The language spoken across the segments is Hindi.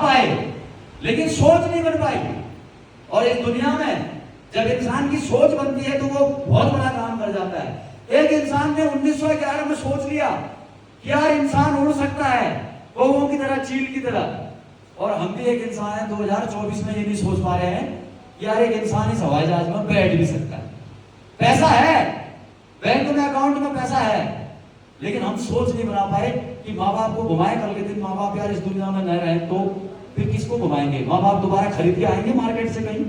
पाए, लेकिन सोच नहीं बन पाई। और इस दुनिया में जब इंसान की सोच बनती है तो वो बहुत बड़ा काम कर जाता है। एक इंसान ने 1911 में सोच लिया कि यार इंसान उड़ सकता है कौवों की तरह, चील की तरह। और हम भी एक इंसान है 2024 में ये नहीं सोच पा रहे हैं कि यार एक इंसान इस हवाई जहाज में बैठ भी सकता है। पैसा है, बैंक में अकाउंट में पैसा है, लेकिन हम सोच नहीं बना पाए कि माँ बाप को घुमाए। कल के दिन माँ बाप यार इस दुनिया में न रहे तो फिर किसको घुमाएंगे? माँ बाप दोबारा खरीद के आएंगे मार्केट से, कहीं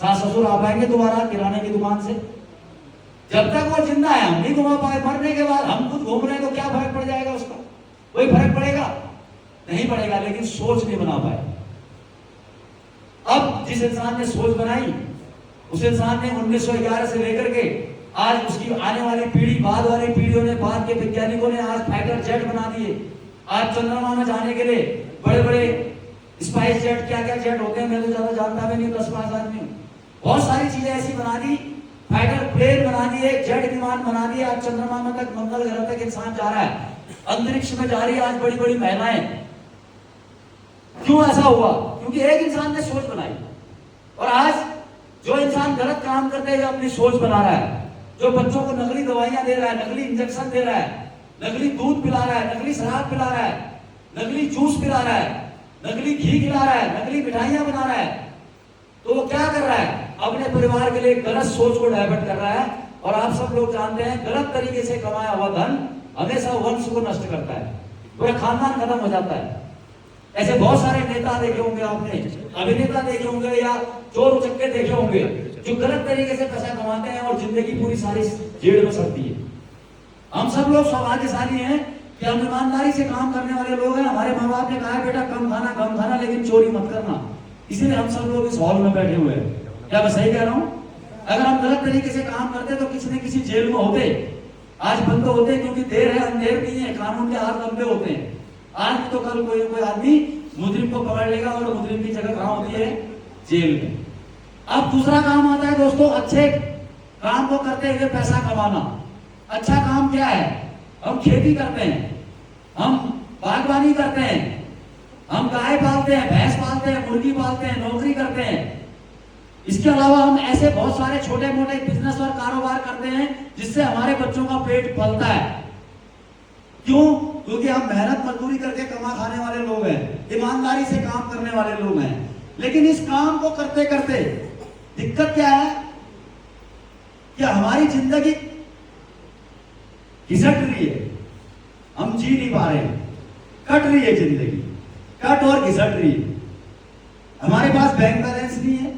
सास ससुर आ पाएंगे दोबारा किराने की दुकान से? जब तक वो जिंदा है हम नहीं घुमा पाए। मरने के बाद हम खुद घूम रहे हैं तो क्या फर्क पड़ जाएगा उसका? कोई फर्क पड़ेगा? नहीं पड़ेगा। लेकिन सोच नहीं बना पाए। अब जिस इंसान ने सोच बनाई, उस इंसान ने 1911 से लेकर के आज उसकी आने वाली पीढ़ी, बाद वाली पीढ़ियों ने, बाद के वैज्ञानिकों ने आज फाइटर जेट बना दिए। आज चंद्रमा में जाने के लिए बड़े बड़े स्पाइस जेट, क्या क्या जेट होते हैं मैं तो ज्यादा जानता भी नहीं, 10-5 आदमी हूं। बहुत सारी चीजें ऐसी बना दी, फाइटर प्लेन बना दिए, जेट विमान बना दिए। आज चंद्रमा में तक, मंगल ग्रह तक इंसान जा रहा है, अंतरिक्ष में जा रही है आज बड़ी बड़ी महिलाएं। क्यों ऐसा हुआ? क्योंकि एक इंसान ने सोच बनाई। और आज जो इंसान गलत काम करते हैं अपनी सोच बना रहा है, जो बच्चों को नकली दवाइयां दे रहा है, नकली इंजेक्शन दे रहा है, नकली दूध पिला रहा है, नकली शराब पिला रहा है, नकली जूस पिला रहा है, नकली घी खिला रहा है, नकली मिठाइयां बना रहा है, तो वो क्या कर रहा है? अपने परिवार के लिए गलत सोच को डाइवर्ट कर रहा है। और आप सब लोग जानते हैं गलत तरीके से कमाया हुआ धन हमेशा वंश को नष्ट करता है, पूरा खानदान खत्म हो जाता है। ऐसे बहुत सारे नेता देखे होंगे आपने, अभिनेता देखे होंगे या चोर उचक्के देखे होंगे जो गलत तरीके से पैसा कमाते हैं और जिंदगी पूरी सारी जेल में सड़ती है। हम सब लोग सौभाग्यशाली हैं कि हम ईमानदारी से काम करने वाले लोग हैं। हमारे माँ बाप ने कहा है बेटा कम खाना लेकिन चोरी मत करना, इसीलिए हम सब लोग इस हॉल में बैठे हुए हैं। क्या मैं सही कह रहा हूं? अगर हम गलत तरीके से काम करते तो किसी न किसी जेल में होते, आज बंद होते, क्योंकि देर है अंधेर नहीं है, कानून के हाथ लंबे होते हैं। आज तो कल कोई आदमी मुजरिम को पकड़ लेगा और मुजरिम की जगह कहां होती है? जेल में। अब दूसरा काम आता है दोस्तों, अच्छे काम को करते हुए पैसा कमाना। अच्छा काम क्या है? हम खेती करते हैं, हम बागवानी करते हैं, हम गाय पालते हैं, भैंस पालते हैं, मुर्गी पालते हैं, नौकरी करते हैं। इसके अलावा हम ऐसे बहुत सारे छोटे मोटे बिजनेस और कारोबार करते हैं जिससे हमारे बच्चों का पेट पलता है। क्यों? क्योंकि हम मेहनत मजदूरी करके कमा खाने वाले लोग हैं, ईमानदारी से काम करने वाले लोग हैं। लेकिन इस काम को करते करते दिक्कत क्या है कि हमारी जिंदगी घिसट रही है, हम जी नहीं पा रहे हैं, कट रही है जिंदगी, कट और घिसट रही है। हमारे पास बैंक बैलेंस नहीं है,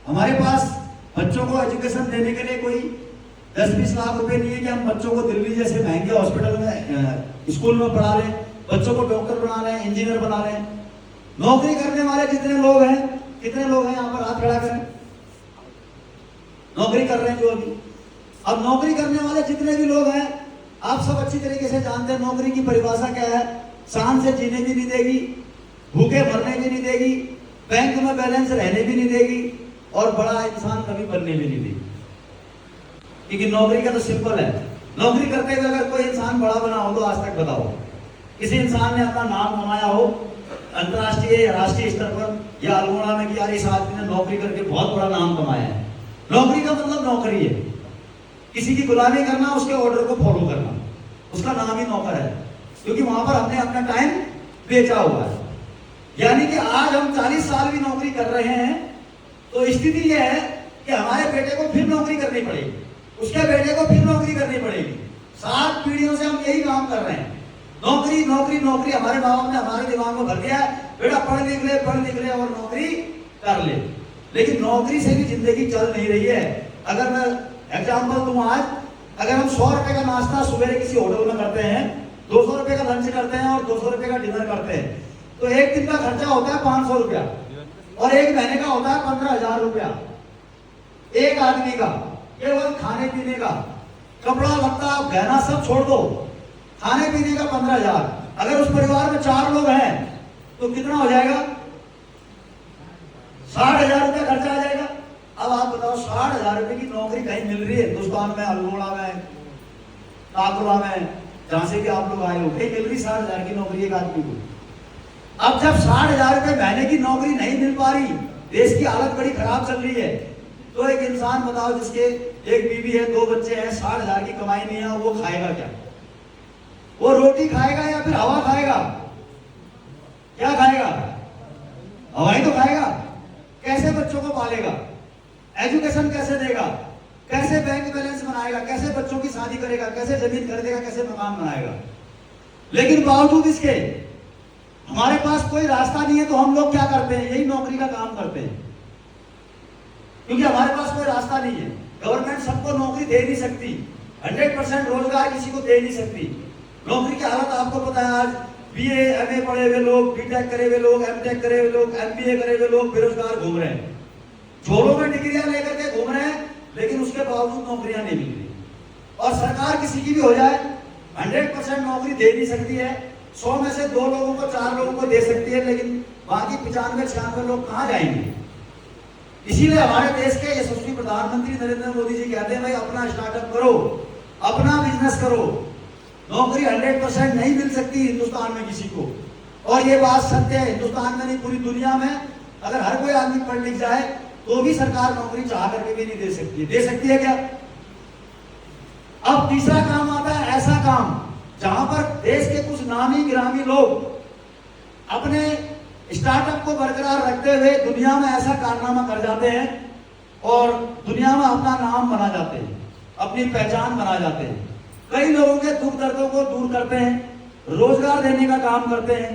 हमारे पास बच्चों को एजुकेशन देने के लिए कोई 10-20 लाख रुपए नहीं है कि हम बच्चों को दिल्ली जैसे महंगे हॉस्पिटल में, स्कूल में पढ़ा लें, बच्चों को डॉक्टर बना लें, इंजीनियर बना लें। नौकरी करने वाले जितने लोग हैं, कितने लोग हैं यहाँ पर? हाथ खड़ा करें। नौकरी कर रहे हैं जो अभी, अब नौकरी करने वाले जितने भी लोग हैं, आप सब अच्छी तरीके से जानते हैं नौकरी की परिभाषा क्या है। शान से जीने भी नहीं देगी, भूखे मरने भी नहीं देगी, बैंक में बैलेंस रहने भी नहीं देगी, और बड़ा इंसान कभी बनने भी नहीं देगी। क्योंकि नौकरी का तो सिंपल है, नौकरी करते हुए अगर कोई इंसान बड़ा बना हो तो आज तक बताओ किसी इंसान ने अपना नाम कमाया हो अंतरराष्ट्रीय या राष्ट्रीय स्तर पर या अल्मोड़ा में कि यार इस आदमी ने नौकरी करके बहुत बड़ा नाम कमाया है। नौकरी का मतलब नौकरी है, किसी की गुलामी करना, उसके ऑर्डर को फॉलो करना, उसका नाम ही नौकर है। क्योंकि वहां पर हमने अपना टाइम बेचा हुआ है। यानी कि आज हम 40 साल भी नौकरी कर रहे हैं तो स्थिति यह है कि हमारे बेटे को फिर नौकरी करनी पड़ेगी, उसके बेटे को फिर नौकरी करनी पड़ेगी। 7 पीढ़ियों से हम यही काम कर रहे हैं, नौकरी नौकरी नौकरी। हमारे माँ बाप ने हमारे दिमाग में भर दिया है बेटा पढ़ लिख ले और नौकरी कर ले। लेकिन नौकरी से भी जिंदगी चल नहीं रही है। अगर मैं एग्जाम्पल दूं, आज अगर हम 100 रुपए का नाश्ता सुबह किसी होटल में करते हैं, 200 रुपए का लंच करते हैं और 200 रुपए का डिनर करते हैं, तो एक दिन का खर्चा होता है 500 रुपया और एक महीने का होता है 15,000 रुपया एक आदमी का, केवल खाने पीने का। कपड़ा लत्ता गहना सब छोड़ दो, खाने पीने का 15,000। अगर उस परिवार में 4 लोग हैं तो कितना हो जाएगा? 60,000 रुपया खर्चा आ जाएगा। अब आप बताओ 60,000 रुपए की नौकरी कहीं मिल रही है हिंदुस्तान में, अल्मोड़ा में, काकुला में, जहां से भी आप लोग आए हो, कहीं मिल रही 60,000 की नौकरी एक आदमी को? अब जब 60,000 रुपए महीने की नौकरी नहीं मिल पा रही, देश की हालत बड़ी खराब चल रही है, तो एक इंसान बताओ जिसके एक बीवी है, 2 बच्चे हैं, 60,000 की कमाई नहीं है, वो खाएगा क्या? वो रोटी खाएगा या फिर हवा खाएगा? क्या खाएगा? हवा ही तो खाएगा। कैसे बच्चों को पालेगा? एजुकेशन कैसे देगा? कैसे बैंक बैलेंस बनाएगा? कैसे बच्चों की शादी करेगा? कैसे जमीन खरीदेगा? कैसे मकान बनाएगा? लेकिन बावजूद इसके हमारे पास कोई रास्ता नहीं है, तो हम लोग क्या करते हैं? यही नौकरी का काम करते हैं, क्योंकि हमारे पास कोई रास्ता नहीं है। गवर्नमेंट सबको नौकरी दे नहीं सकती, 100% रोजगार किसी को दे नहीं सकती। नौकरी की हालत आपको पता है, आज बीए एमए पढ़े हुए लोग, बीटेक करे हुए लोग, एमटेक करे हुए लोग, एमबीए करे हुए लोग बेरोजगार घूम रहे हैं, झोलों में डिग्रियां लेकर के घूम रहे हैं, लेकिन उसके बावजूद नौकरियां नहीं मिल रही। और सरकार किसी की भी हो जाए 100% नौकरी दे नहीं सकती है। 100 में से 2 लोगों को, 4 लोगों को दे सकती है, लेकिन बाकी 95-96 लोग कहां जाएंगे? इसीलिए हमारे देश के यशस्वी प्रधानमंत्री नरेंद्र मोदी जी कहते हैं, भाई अपना स्टार्टअप करो, अपना बिजनेस करो। नौकरी 100% नहीं मिल सकती हिंदुस्तान में किसी को, और ये बात सत्य है। हिंदुस्तान में नहीं, पूरी दुनिया में अगर हर कोई आदमी पढ़ लिख जाए तो भी सरकार नौकरी चाह करके भी नहीं दे सकती है। दे सकती है क्या? अब तीसरा काम आता है ऐसा काम जहां पर देश के कुछ नामी गिरामी लोग अपने स्टार्टअप को बरकरार रखते हुए दुनिया में ऐसा कारनामा कर जाते हैं और दुनिया में अपना नाम बना जाते हैं, अपनी पहचान बना जाते हैं। कई लोगों के दुख दर्दों को दूर करते हैं, रोजगार देने का काम करते हैं,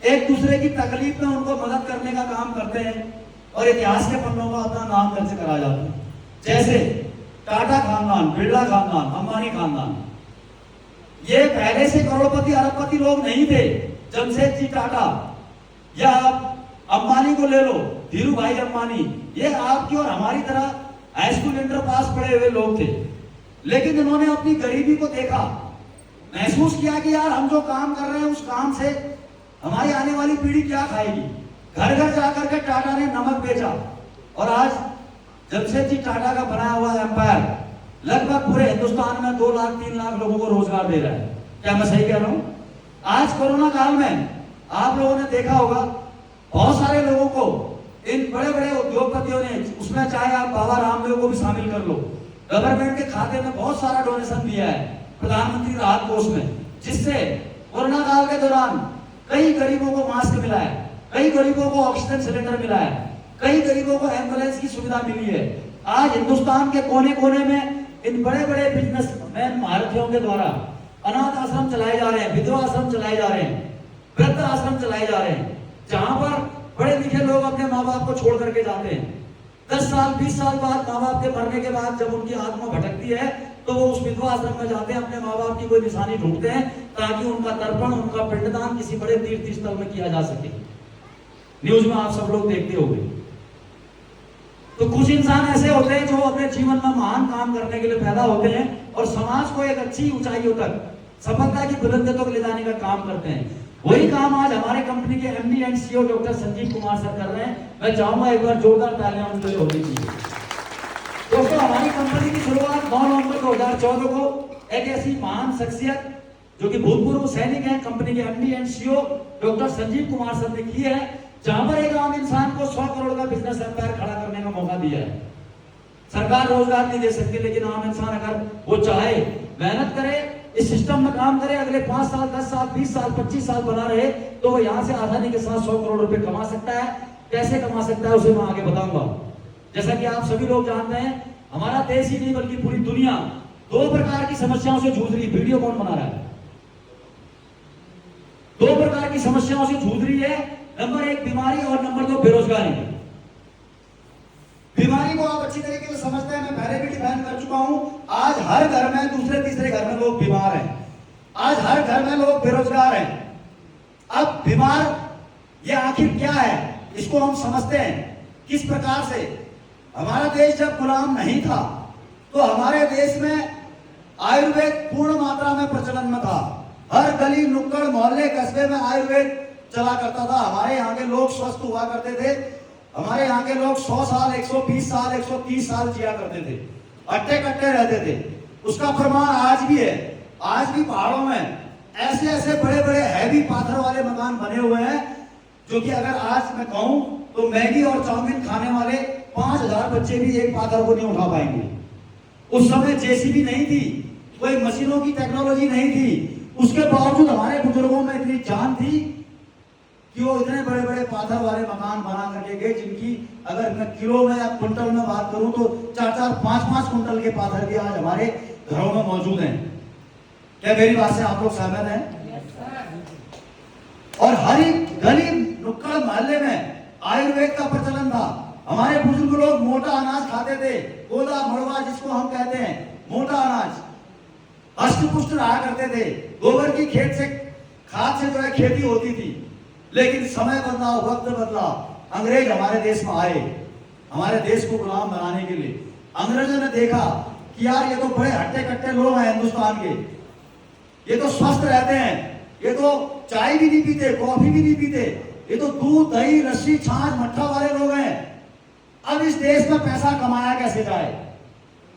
एक दूसरे की तकलीफ में उनको मदद करने का काम करते हैं, और इतिहास के पन्नों में अपना नाम दर्ज करा जाता है। जैसे टाटा खानदान, बिरला खानदान, अंबानी खानदान, ये पहले से करोड़पति अरबपति लोग नहीं थे। जमशेदजी टाटा या अंबानी को ले लो, धीरू भाई अंबानी, ये आपकी और हमारी तरह हाई स्कूल इंटर पास पढ़े हुए लोग थे, लेकिन इन्होंने अपनी गरीबी को देखा, महसूस किया कि यार हम जो काम कर रहे हैं उस काम से हमारी आने वाली पीढ़ी क्या खाएगी। घर घर जाकर के टाटा ने नमक बेचा, और आज जमशेदजी टाटा का बनाया हुआ एम्पायर लगभग पूरे हिंदुस्तान में 2 लाख 3 लाख लोगों को रोजगार दे रहा है। क्या मैं सही कह रहा हूं? आज कोरोना काल में आप लोगों ने देखा होगा, बहुत सारे लोगों को इन बड़े बड़े उद्योगपतियों ने, उसमें चाहे आप बाबा रामदेव को भी शामिल कर लो, गवर्नमेंट के खाते में बहुत सारा डोनेशन दिया है प्रधानमंत्री राहत कोष में, जिससे कोरोना काल के दौरान कई गरीबों को मास्क मिला है, कई गरीबों को ऑक्सीजन सिलेंडर मिला है, कई गरीबों को एम्बुलेंस की सुविधा मिली है। आज हिंदुस्तान के कोने कोने में इन बड़े बड़े बिजनेसमैन भारतीयों के द्वारा अनाथ आश्रम चलाए जा रहे हैं, विधवा आश्रम चलाए जा रहे हैं, वृद्ध आश्रम चलाए जा रहे हैं, जहां पर पढ़े लिखे लोग अपने माँ बाप को छोड़ करके जाते हैं। 10 साल 20 साल बाद माँ बाप के मरने के बाद जब उनकी आत्मा भटकती है तो वो उस विधवा आश्रम में जाते हैं, अपने माँ बाप की कोई निशानी ढूंढते हैं, ताकि उनका तर्पण, उनका पिंडदान किसी बड़े तीर्थ स्थल में किया जा सके। न्यूज में आप सब लोग देखते होंगे। तो कुछ इंसान ऐसे होते हैं जो अपने जीवन में महान काम करने के लिए पैदा होते हैं और समाज को एक अच्छी ऊंचाइयों तक, सफलता की बुलंदियों तक ले जाने का काम करते हैं। वही काम आज हमारे कंपनी के MD and CEO doctor Sanjeev Kumar sir कर रहे हैं। मैं चाहूंगा एक बार जोरदार तालियां उनके लिए होनी चाहिए। दोस्तों, हमारी कंपनी की शुरुआत 9 नवंबर 2014 को एक ऐसी महान शख्सियत जो कि भूतपूर्व सैनिक हैं, कंपनी के MD and CEO doctor Sanjeev Kumar sir ने की है, जहां पर एक आम इंसान को 100 करोड़ का बिजनेस एम्पायर खड़ा करने का मौका दिया है। सरकार रोजगार नहीं दे सकती, लेकिन आम इंसान अगर वो चाहे, मेहनत करे, इस सिस्टम में काम करे, अगले 5 साल 10 साल 20 साल 25 साल बना रहे, तो वो यहाँ से आसानी के साथ 100 करोड़ रुपए कमा सकता है। कैसे कमा सकता है उसे मैं आगे बताऊंगा। जैसा कि आप सभी लोग जानते हैं, हमारा देश ही नहीं बल्कि पूरी दुनिया 2 प्रकार की समस्याओं से जूझ रही है। वीडियो कौन बना रहा है? 2 प्रकार की समस्याओं से जूझ रही है। नंबर 1 बीमारी और नंबर 2 बेरोजगारी। बीमारी को आप अच्छी तरीके से समझते हैं, मैं पहले भी डिफाइन कर चुका हूं। आज हर घर में, दूसरे तीसरे घर में लोग बीमार हैं। आज हर घर में लोग बेरोजगार हैं। अब बीमार ये आखिर क्या है, इसको हम समझते हैं किस प्रकार से। हमारा देश जब गुलाम नहीं था तो हमारे देश में आयुर्वेद पूर्ण मात्रा में प्रचलन में था। हर गली नुक्कड़ मोहल्ले कस्बे में आयुर्वेद चला करता था। हमारे यहाँ के लोग स्वस्थ हुआ करते थे। हमारे यहाँ के लोग 100 साल 120 साल 130 साल जिया करते थे, अट्टे कट्टे रहते थे। उसका प्रमाण आज भी है। आज भी पहाड़ों में ऐसे ऐसे बड़े बड़े हैवी पाथर वाले मकान बने हुए हैं जो कि अगर आज मैं कहूं तो मैगी और चाउमीन खाने वाले 5000 बच्चे भी एक पाथर को नहीं उठा पाएंगे। उस समय जेसीबी नहीं थी, कोई मशीनों की टेक्नोलॉजी नहीं थी, उसके बावजूद हमारे बुजुर्गों में इतनी जान थी कि वो इतने बड़े बड़े पाथर वाले मकान बना करके गए, जिनकी अगर मैं किलो में या क्विंटल में बात करूं तो 4-4, 5-5 क्विंटल के पाथर भी आज हमारे घरों में मौजूद हैं। क्या मेरी बात से आप लोग सहमत हैं? और हर एक गली नुक्कड़ मोहल्ले में आयुर्वेद का प्रचलन था। हमारे बुजुर्ग लोग मोटा अनाज खाते थे, गोला मड़वा जिसको हम कहते हैं, मोटा अनाज, हष्ट-पुष्ट रहा करते थे, गोबर की खेत से खाद से जो है खेती होती थी। लेकिन समय बदला, वक्त बदला, अंग्रेज हमारे देश में आए, हमारे देश को गुलाम बनाने के लिए। अंग्रेजों ने देखा कि यार ये तो बड़े हट्टे कट्टे लोग हैं हिंदुस्तान के, ये तो स्वस्थ रहते हैं, ये तो चाय भी नहीं पीते, कॉफी भी नहीं पीते, ये तो दूध दही लस्सी छाछ मट्ठा वाले लोग हैं। अब इस देश में पैसा कमाया कैसे जाए?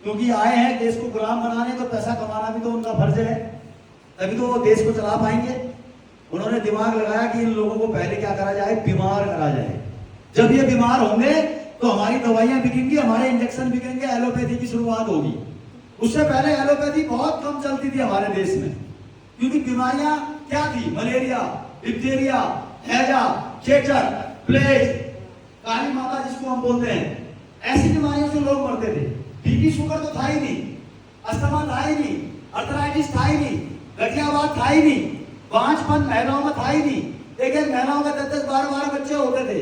क्योंकि आए हैं देश को गुलाम बनाने, तो पैसा कमाना भी तो उनका फर्ज है, तभी तो वो देश को चला पाएंगे। उन्होंने दिमाग लगाया कि इन लोगों को पहले क्या करा जाए, बीमार करा जाए। जब ये बीमार होंगे तो हमारी दवाइयां बिकेंगी, हमारे इंजेक्शन बिकेंगे, एलोपैथी की शुरुआत होगी। उससे पहले एलोपैथी बहुत कम चलती थी हमारे देश में, क्योंकि बीमारियां क्या थी? मलेरिया, डिप्थीरिया, हैजा, चेचक, प्लेग, काली माता जिसको हम बोलते हैं, ऐसी बीमारियों से लोग मरते थे। बीपी शुगर तो था ही नहीं, अस्थमा था ही नहीं, अर्थराइटिस था ही नहीं, गठियावात था ही नहीं, पांचपन महिलाओं में था ही नहीं, एक महिलाओं में 10-10, 12-12 बच्चे होते थे,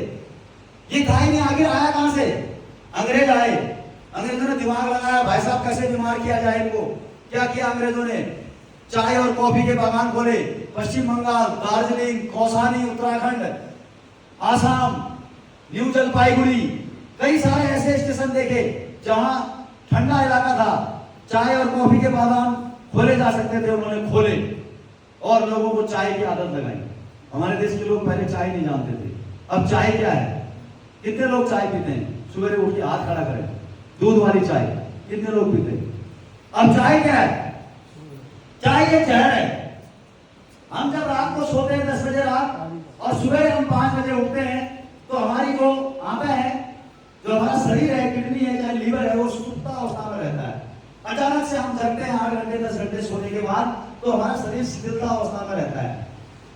ये था ही नहीं। आगे आया कहां से? अंग्रेज आए, अंग्रेजों ने दिमाग लगाया भाई साहब कैसे बीमार किया जाए इनको। क्या किया अंग्रेजों ने? चाय और कॉफी के बागान खोले, पश्चिम बंगाल, दार्जिलिंग, कौसानी, उत्तराखंड, आसाम, न्यू जलपाईगुड़ी, कई सारे ऐसे स्टेशन देखे जहां ठंडा इलाका था, चाय और कॉफी के बागान खोले जा सकते थे, उन्होंने खोले और लोगों को चाय की आदत लगाई। हमारे देश के लोग पहले चाय नहीं जानते थे, अब चाय क्या है? कितने लोग चाय पीते हैं? सुबह उठ के हाथ खड़ा करें, दूध वाली चाय कितने लोग पीते हैं? अब चाय क्या है? चाय ये जहर है। हम जब रात को सोते हैं 10 बजे रात और सुबह हम 5 बजे उठते हैं, तो हमारी जो आंखें हैं, जो हमारा शरीर है, किडनी है, चाहे लीवर है, वो सुप्त अवस्था में रहता है। अचानक से हम जगते हैं 8 घंटे 10 घंटे सोने के बाद, तो हमारा शरीर शिथिलता अवस्था में रहता है।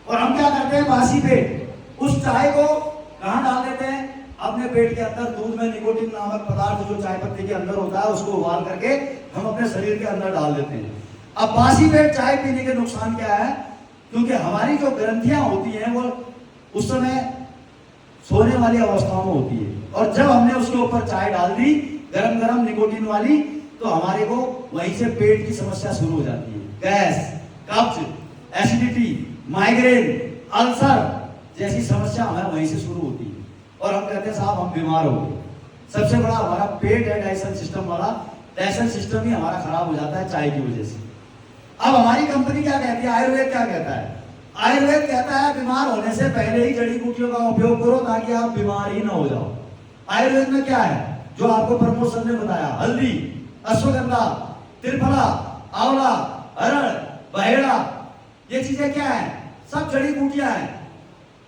और हम क्या करते हैं? बासी पेट उस चाय को कहां डाल देते हैं? अपने पेट के अंदर। दूध में निकोटीन नामक पदार्थ जो चाय पत्ती के अंदर होता है, उसको उबाल करके हम अपने शरीर के अंदर डाल देते हैं। अब बासी पेट चाय पीने के नुकसान क्या है? क्योंकि हमारी जो ग्रंथियां होती हैं वो उस समय सोने वाली अवस्था में होती है, और जब हमने उसके ऊपर चाय डाल दी गरम गरम निकोटीन वाली, तो हमारे को वहीं से पेट की समस्या शुरू हो जाती है। गैस, कब्ज, एसिडिटी, माइग्रेन, अल्सर जैसी समस्या हमें वहीं से शुरू होती है, और हम कहते हैं साहब हम बीमार हो गए। सबसे बड़ा हमारा पेट है, डाइजेशन सिस्टम वाला, डाइजेशन सिस्टम ही हमारा खराब हो जाता है चाय की वजह से। अब हमारी कंपनी क्या कहती है? आयुर्वेद क्या कहता है? आयुर्वेद कहता है बीमार होने से पहले ही जड़ी बूटियों का उपयोग करो ताकि आप बीमार ही ना हो जाओ। आयुर्वेद में क्या है जो आपको प्रमोद सर ने बताया? हल्दी, अश्वगंधा, त्रिफला, आंवला, हरड़, बहेड़ा, ये चीजें क्या है? सब जड़ी बूटियां हैं।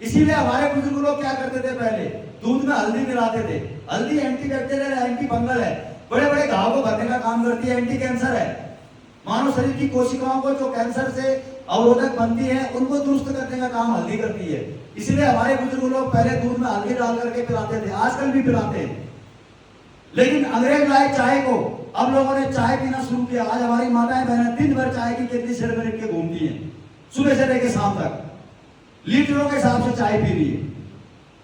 इसीलिए हमारे बुजुर्ग लोग क्या करते थे? पहले दूध में हल्दी मिलाते थे। हल्दी एंटी बैक्टीरियल है, एंटी फंगल है, बड़े बड़े घाव को भरने का काम करती है, एंटी कैंसर है। मानव शरीर की कोशिकाओं को जो कैंसर से अवरोधक बनती है, उनको दुरुस्त करने का काम हल्दी करती है। इसलिए हमारे बुजुर्ग लोग पहले दूध में हल्दी डाल करके पिलाते थे, आजकल भी पिलाते हैं। लेकिन अंग्रेज लाए चाय को, अब लोगों ने चाय पीना शुरू किया। आज हमारी माताएं बहनें दिन भर चाय की कितनी सिर में रख के घूमती हैं, सुबह से लेकर शाम तक लीटरों के हिसाब से चाय पी रही है।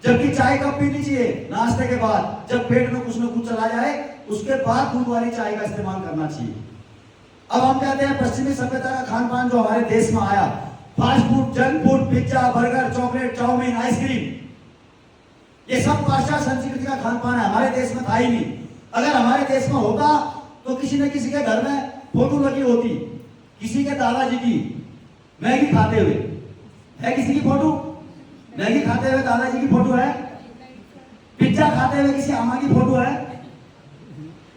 जबकि चाय कब पीनी चाहिए? नाश्ते के बाद, जब पेट में कुछ न कुछ चला जाए, उसके बाद दूध वाली चाय का इस्तेमाल करना चाहिए। अब हम कहते हैं पश्चिमी सभ्यता का खान पान जो हमारे देश में आया, fast food, junk food, pizza, burger, chocolate, chowmein, ice cream, ये सब पाश्चात्य संस्कृति का खान पान है, हमारे देश में था ही नहीं। अगर हमारे देश में होता तो किसी न किसी के घर में फोटो लगी होती, किसी के दादाजी की मैगी खाते हुए है, किसी की फोटो मैगी खाते हुए दादाजी की फोटो है, पिज्जा खाते हुए किसी अम्मा की फोटो है।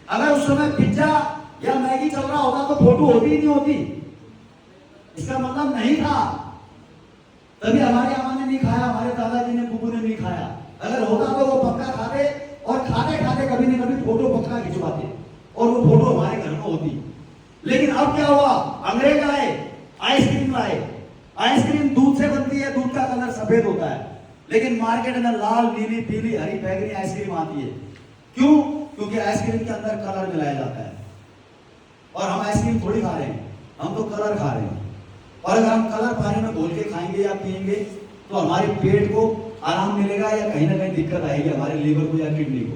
अगर उस समय पिज्जा या मैगी चल रहा होता तो फोटो होती ही नहीं होती। इसका मतलब नहीं था, तभी हमारी अम्मा ने नहीं खाया, हमारे दादाजी ने, बुबू ने और वो फोटो हमारे घर में होती। लेकिन अब क्या हुआ, अंग्रेज आए, आइसक्रीम लाए। आइसक्रीम दूध से बनती है, दूध का कलर सफेद होता है, लेकिन मार्केट में लाल, नीली, पीली, हरी, बैगनी आइसक्रीम आती है। क्यों? क्योंकि आइसक्रीम के अंदर कलर मिलाया जाता है। और हम आइसक्रीम थोड़ी खा रहे हैं, हम तो कलर खा रहे हैं। और अगर हम कलर पानी में घोल के खाएंगे या पिएंगे तो हमारे पेट को आराम मिलेगा या कहीं ना कहीं दिक्कत आएगी हमारे लीवर को या किडनी को?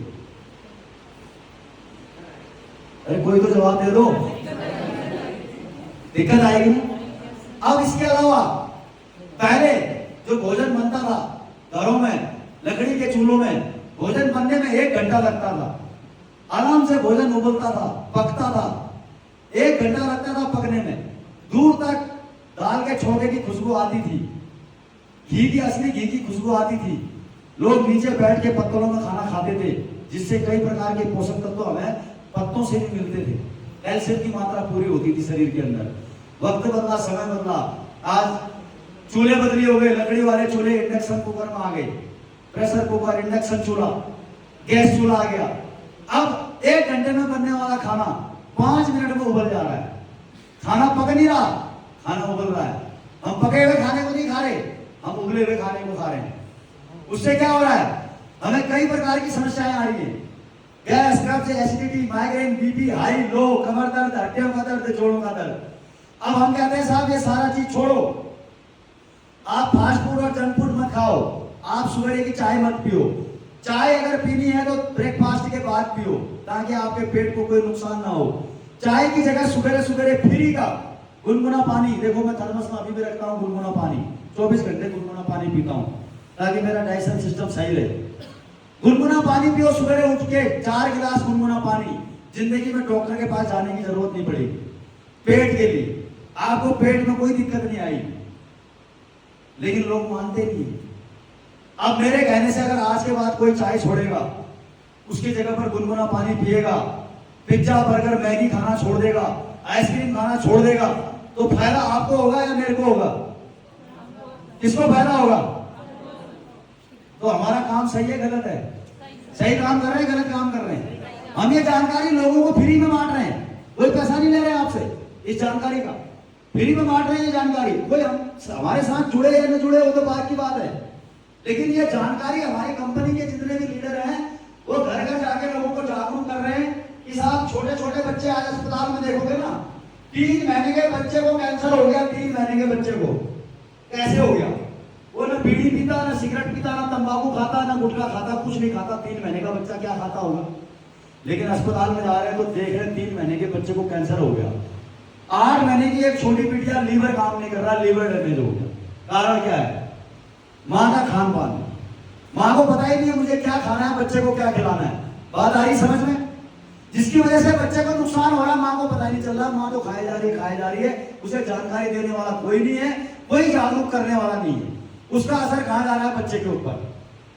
अरे कोई तो जवाब दे दो, दिक्कत आएगी ना। अब इसके अलावा पहले जो भोजन बनता था घरों में, लकड़ी के चूल्हों में, भोजन बनने में 1 घंटा लगता था। आराम से भोजन उबलता था, पकता था, 1 घंटा लगता था पकने में। दूर तक दाल के छोंके की खुशबू आती थी, घी की, असली घी की खुशबू आती थी। लोग नीचे बैठ के पत्तलों में खाना खाते थे, जिससे कई प्रकार के पोषक तत्व हमें पत्तों से भी मिलते थे। कैल्शियम की मात्रा पूरी होती थी शरीर के अंदर। वक्त बदला, समय बदला, आज चूल्हे बदली हो गए, लकड़ी वाले चूल्हे इंडक्शन कुकर में आ गए, प्रेशर कुकर, इंडक्शन चूल्हा, गैस चूल्हा आ गया। अब 1 घंटे में बनने वाला खाना 5 मिनट में उबल जा रहा है। खाना पक नहीं रहा, खाना उबल रहा है। हम पके हुए खाने को नहीं खा रहे, हम उबले हुए खाने को खा रहे हैं। उससे क्या हो रहा है, हमें कई प्रकार की समस्याएं आ रही है। गैस, कब्ज, acidity, migraine, BP, high low, कमर दर्द, हड्डियों का दर्द, जोड़ों का दर्द। अब हम कहते हैं साहब ये सारा चीज छोड़ो, आप फास्ट फूड और जंक फूड मत खाओ, आप सुबह की चाय मत पियो। चाय अगर पीनी है तो ब्रेकफास्ट के बाद पियो, ताकि आपके पेट को कोई नुकसान ना हो। चाय की जगह सुबह सुबह फ्री का गुनगुना पानी, देखो मैं थर्मस में अभी भी रखता हूँ गुनगुना पानी, 24 घंटे गुनगुना पानी पीता हूँ ताकि मेरा डाइजेशन सिस्टम सही रहे। गुनगुना पानी पियो, सुबह उठ के 4 गिलास गुनगुना पानी। जिंदगी में डॉक्टर के पास जाने की जरूरत नहीं पड़ेगी। पेट के लिए आपको पेट में कोई दिक्कत नहीं आई, लेकिन लोग मानते नहीं। अब मेरे कहने से अगर आज के बाद कोई चाय छोड़ेगा, उसकी जगह पर गुनगुना पानी पिएगा, पिज्जा, बर्गर, मैगी खाना छोड़ देगा, आइसक्रीम खाना छोड़ देगा, तो फायदा आपको होगा या मेरे को होगा? किसको फायदा होगा? तो हमारा काम सही है गलत है? सही काम कर रहे हैं, गलत काम कर रहे हैं? हम ये जानकारी लोगों को फ्री में बांट रहे हैं, कोई पैसा नहीं ले रहे हैं आपसे इस जानकारी का, फ्री में बांट रहे हैं ये जानकारी। कोई हमारे साथ जुड़े या न जुड़े वो तो बात की बात है, लेकिन ये जानकारी हमारी कंपनी के जितने भी लीडर हैं वो घर घर जाके लोगों को जागरूक कर रहे हैं कि साहब छोटे छोटे बच्चे आज अस्पताल में देखोगे ना, 3 महीने के बच्चे को कैंसर हो गया। 3 महीने के बच्चे को कैसे हो गया? वो ना बीड़ी पीता, ना सिगरेट पीता, ना तंबाकू खाता, ना गुटखा खाता, कुछ नहीं खाता। 3 महीने का बच्चा क्या खाता होगा? लेकिन अस्पताल में जा रहे हैं तो देख रहे हैं 3 महीने के बच्चे को कैंसर हो गया। 8 महीने की एक छोटी बिटिया, लीवर काम नहीं कर रहा, लीवर डैमेज हो गया। कारण क्या है? माँ का खान पान। माँ को पता ही नहीं है मुझे क्या खाना है, बच्चे को क्या खिलाना है। बात आ रही समझ में? जिसकी वजह से बच्चे को नुकसान हो रहा, माँ को पता नहीं चल रहा। माँ तो खाई जा रही है, उसे जानकारी देने वाला कोई नहीं है, कोई जागरूक करने वाला नहीं है। उसका असर कहाँ जा रहा है? बच्चे के ऊपर।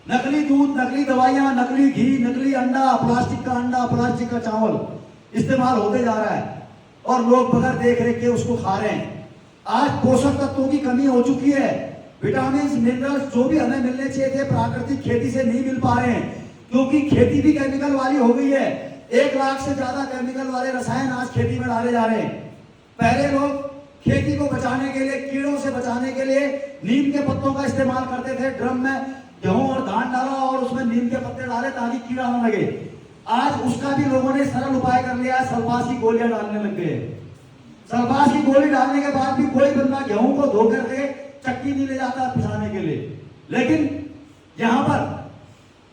नकली दूध, नकली दवाइयां, नकली घी, नकली अंडा, प्लास्टिक का अंडा, प्लास्टिक का चावल इस्तेमाल होते जा रहा है और लोग बगैर देख रेख के उसको खा रहे हैं। आज पोषक तत्वों की कमी हो चुकी है। विटामिन, मिनरल्स जो भी हमें मिलने चाहिए थे प्राकृतिक खेती से नहीं मिल पा रहे हैं, क्योंकि खेती भी केमिकल वाली हो गई है। 1 लाख से ज्यादा केमिकल वाले रसायन आज खेती में डाले जा रहे हैं। पहले लोग खेती को बचाने के लिए, कीड़ों से बचाने के लिए नीम के पत्तों का इस्तेमाल करते थे। ड्रम में गेहूं और धान डाला और उसमें नीम के पत्ते डाले ताकि कीड़ा न लगे। आज उसका भी लोगों ने सरल उपाय कर लिया, सल्फास की गोलियां डालने लग गए। सल्फास की गोली डालने के बाद भी कोई बंदा गेहूं को धो करके चक्की नहीं ले जाता पिसाने के लिए। लेकिन यहां पर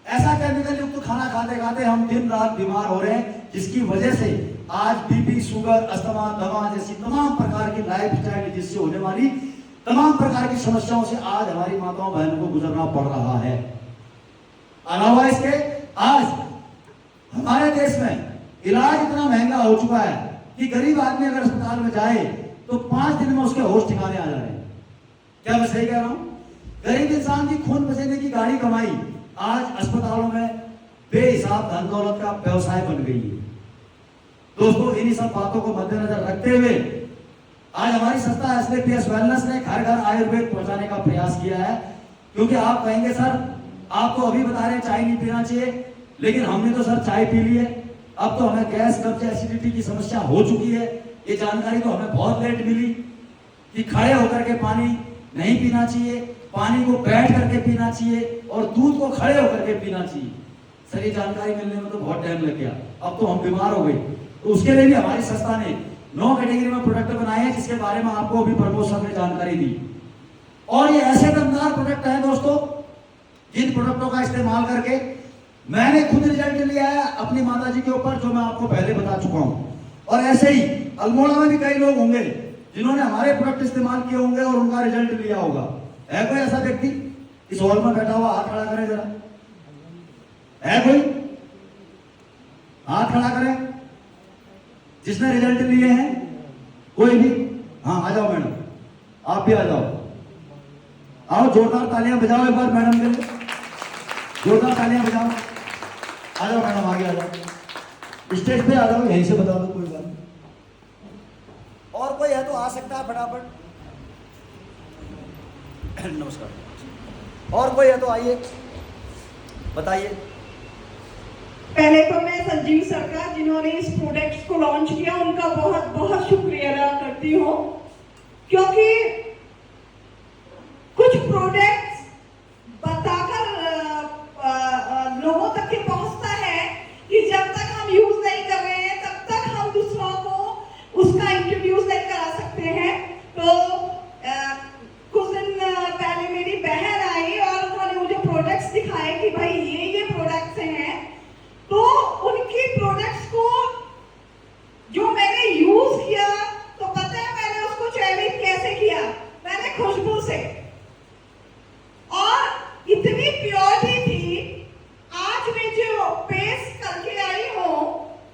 ऐसा केमिकल युक्त खाना खाते खाते हम दिन रात बीमार हो रहे हैं, जिसकी वजह से आज बीपी, शुगर, अस्थमा, दमा जैसी तमाम प्रकार की लाइफ स्टाइल जिससे होने वाली तमाम प्रकार की समस्याओं से आज हमारी माताओं बहनों को गुजरना पड़ रहा है। अलावा इसके आज हमारे देश में इलाज इतना महंगा हो चुका है कि गरीब आदमी अगर अस्पताल में जाए तो 5 दिन में उसके होश ठिकाने आ जा रहे हैं। क्या मैं सही कह रहा हूं? गरीब इंसान की खून पसीने की गाड़ी कमाई आज अस्पतालों में बेहिसाब धन दौलत का व्यवसाय बन गई है। दोस्तों, इन्हीं सब बातों को मद्देनजर रखते हुए आज हमारी संस्था एसलेपीएस वेलनेस ने घर घर आयुर्वेद पहुंचाने का प्रयास किया है। क्योंकि आप कहेंगे सर आप तो अभी बता रहे हैं चाय नहीं पीना चाहिए, लेकिन हमने तो सर चाय पी ली है, अब तो हमें गैस, कब्ज, एसिडिटी की समस्या हो चुकी है। ये जानकारी तो हमें बहुत लेट मिली कि खड़े होकर के पानी नहीं पीना चाहिए, पानी को बैठ करके पीना चाहिए और दूध को खड़े होकर के पीना चाहिए। सर ये जानकारी मिलने में तो बहुत टाइम लग गया, अब तो हम बीमार हो गए। तो उसके लिए भी हमारी संस्था ने 9 कैटेगरी में प्रोडक्ट बनाए हैं, जिसके बारे में आपको अभी प्रमोद सर ने जानकारी दी। और ये ऐसे दमदार प्रोडक्ट हैं दोस्तों, जिन प्रोडक्टों का इस्तेमाल करके मैंने खुद रिजल्ट लिया है अपनी माता जी के ऊपर, जो मैं आपको पहले बता चुका हूं। और ऐसे ही अल्मोड़ा में भी कई लोग होंगे जिन्होंने हमारे प्रोडक्ट इस्तेमाल किए होंगे और उनका रिजल्ट लिया होगा। है कोई ऐसा व्यक्ति इस हॉल में बैठा हुआ? हाथ खड़ा करें जरा। है कोई? हाथ खड़ा करें जिसने रिजल्ट लिए हैं। कोई भी? हाँ आ जाओ मैडम, आप भी आ जाओ। आओ, जोरदार तालियां बजाओ एक बार मैडम के लिए, जोरदार तालियां बजाओ। आ जाओ मैडम, आगे आ जाओ, स्टेज पे आ जाओ, यहीं से बता दो, कोई बात नहीं। और कोई है तो आ सकता है फटाफट। नमस्कार। और कोई है तो आइए, बताइए। पहले तो मैं संजीव सर का, जिन्होंने इस प्रोडक्ट्स को लॉन्च किया, उनका बहुत बहुत शुक्रिया अदा करती हूँ, क्योंकि कुछ प्रोडक्ट्स बताकर लोगों तक के पहुंचता है कि जब तक हम यूज नहीं कर रहे हैं तब तक हम दूसरों को उसका इंट्रोड्यूस नहीं करा सकते हैं। तो कुछ दिन पहले मेरी बहन आई और उन्होंने मुझे प्रोडक्ट्स दिखाए कि भाई ये प्रोडक्ट्स हैं। तो उनकी प्रोडक्ट्स को जो मैंने यूज किया, तो पता है मैंने उसको चयनित कैसे किया? मैंने खुशबू से, और इतनी प्योरिटी थी। आज मैं जो पेस्ट करके आई हूँ,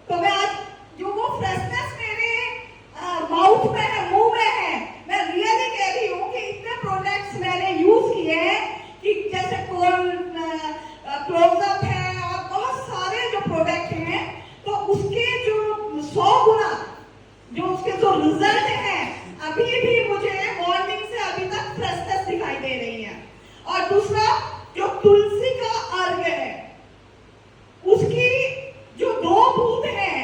तो मैं आज जो वो फ्रेशनेस मेरे माउथ में है, मुंह में है, मैं रियली कह रही हूँ कि इतने प्रोडक्ट्स मैंने यूज किए हैं कि जैसे क्लोजअप है और बहुत सारे जो प्रोडक्ट हैं, तो उसके जो 100 गुना जो उसके जो रिजल्ट हैं, अभी भी मुझे मॉर्निंग से अभी तक फ्रेशनेस दिखाई दे रही है। और दूसरा जो तुलसी का अर्घ है, उसकी जो 2 बूंद है,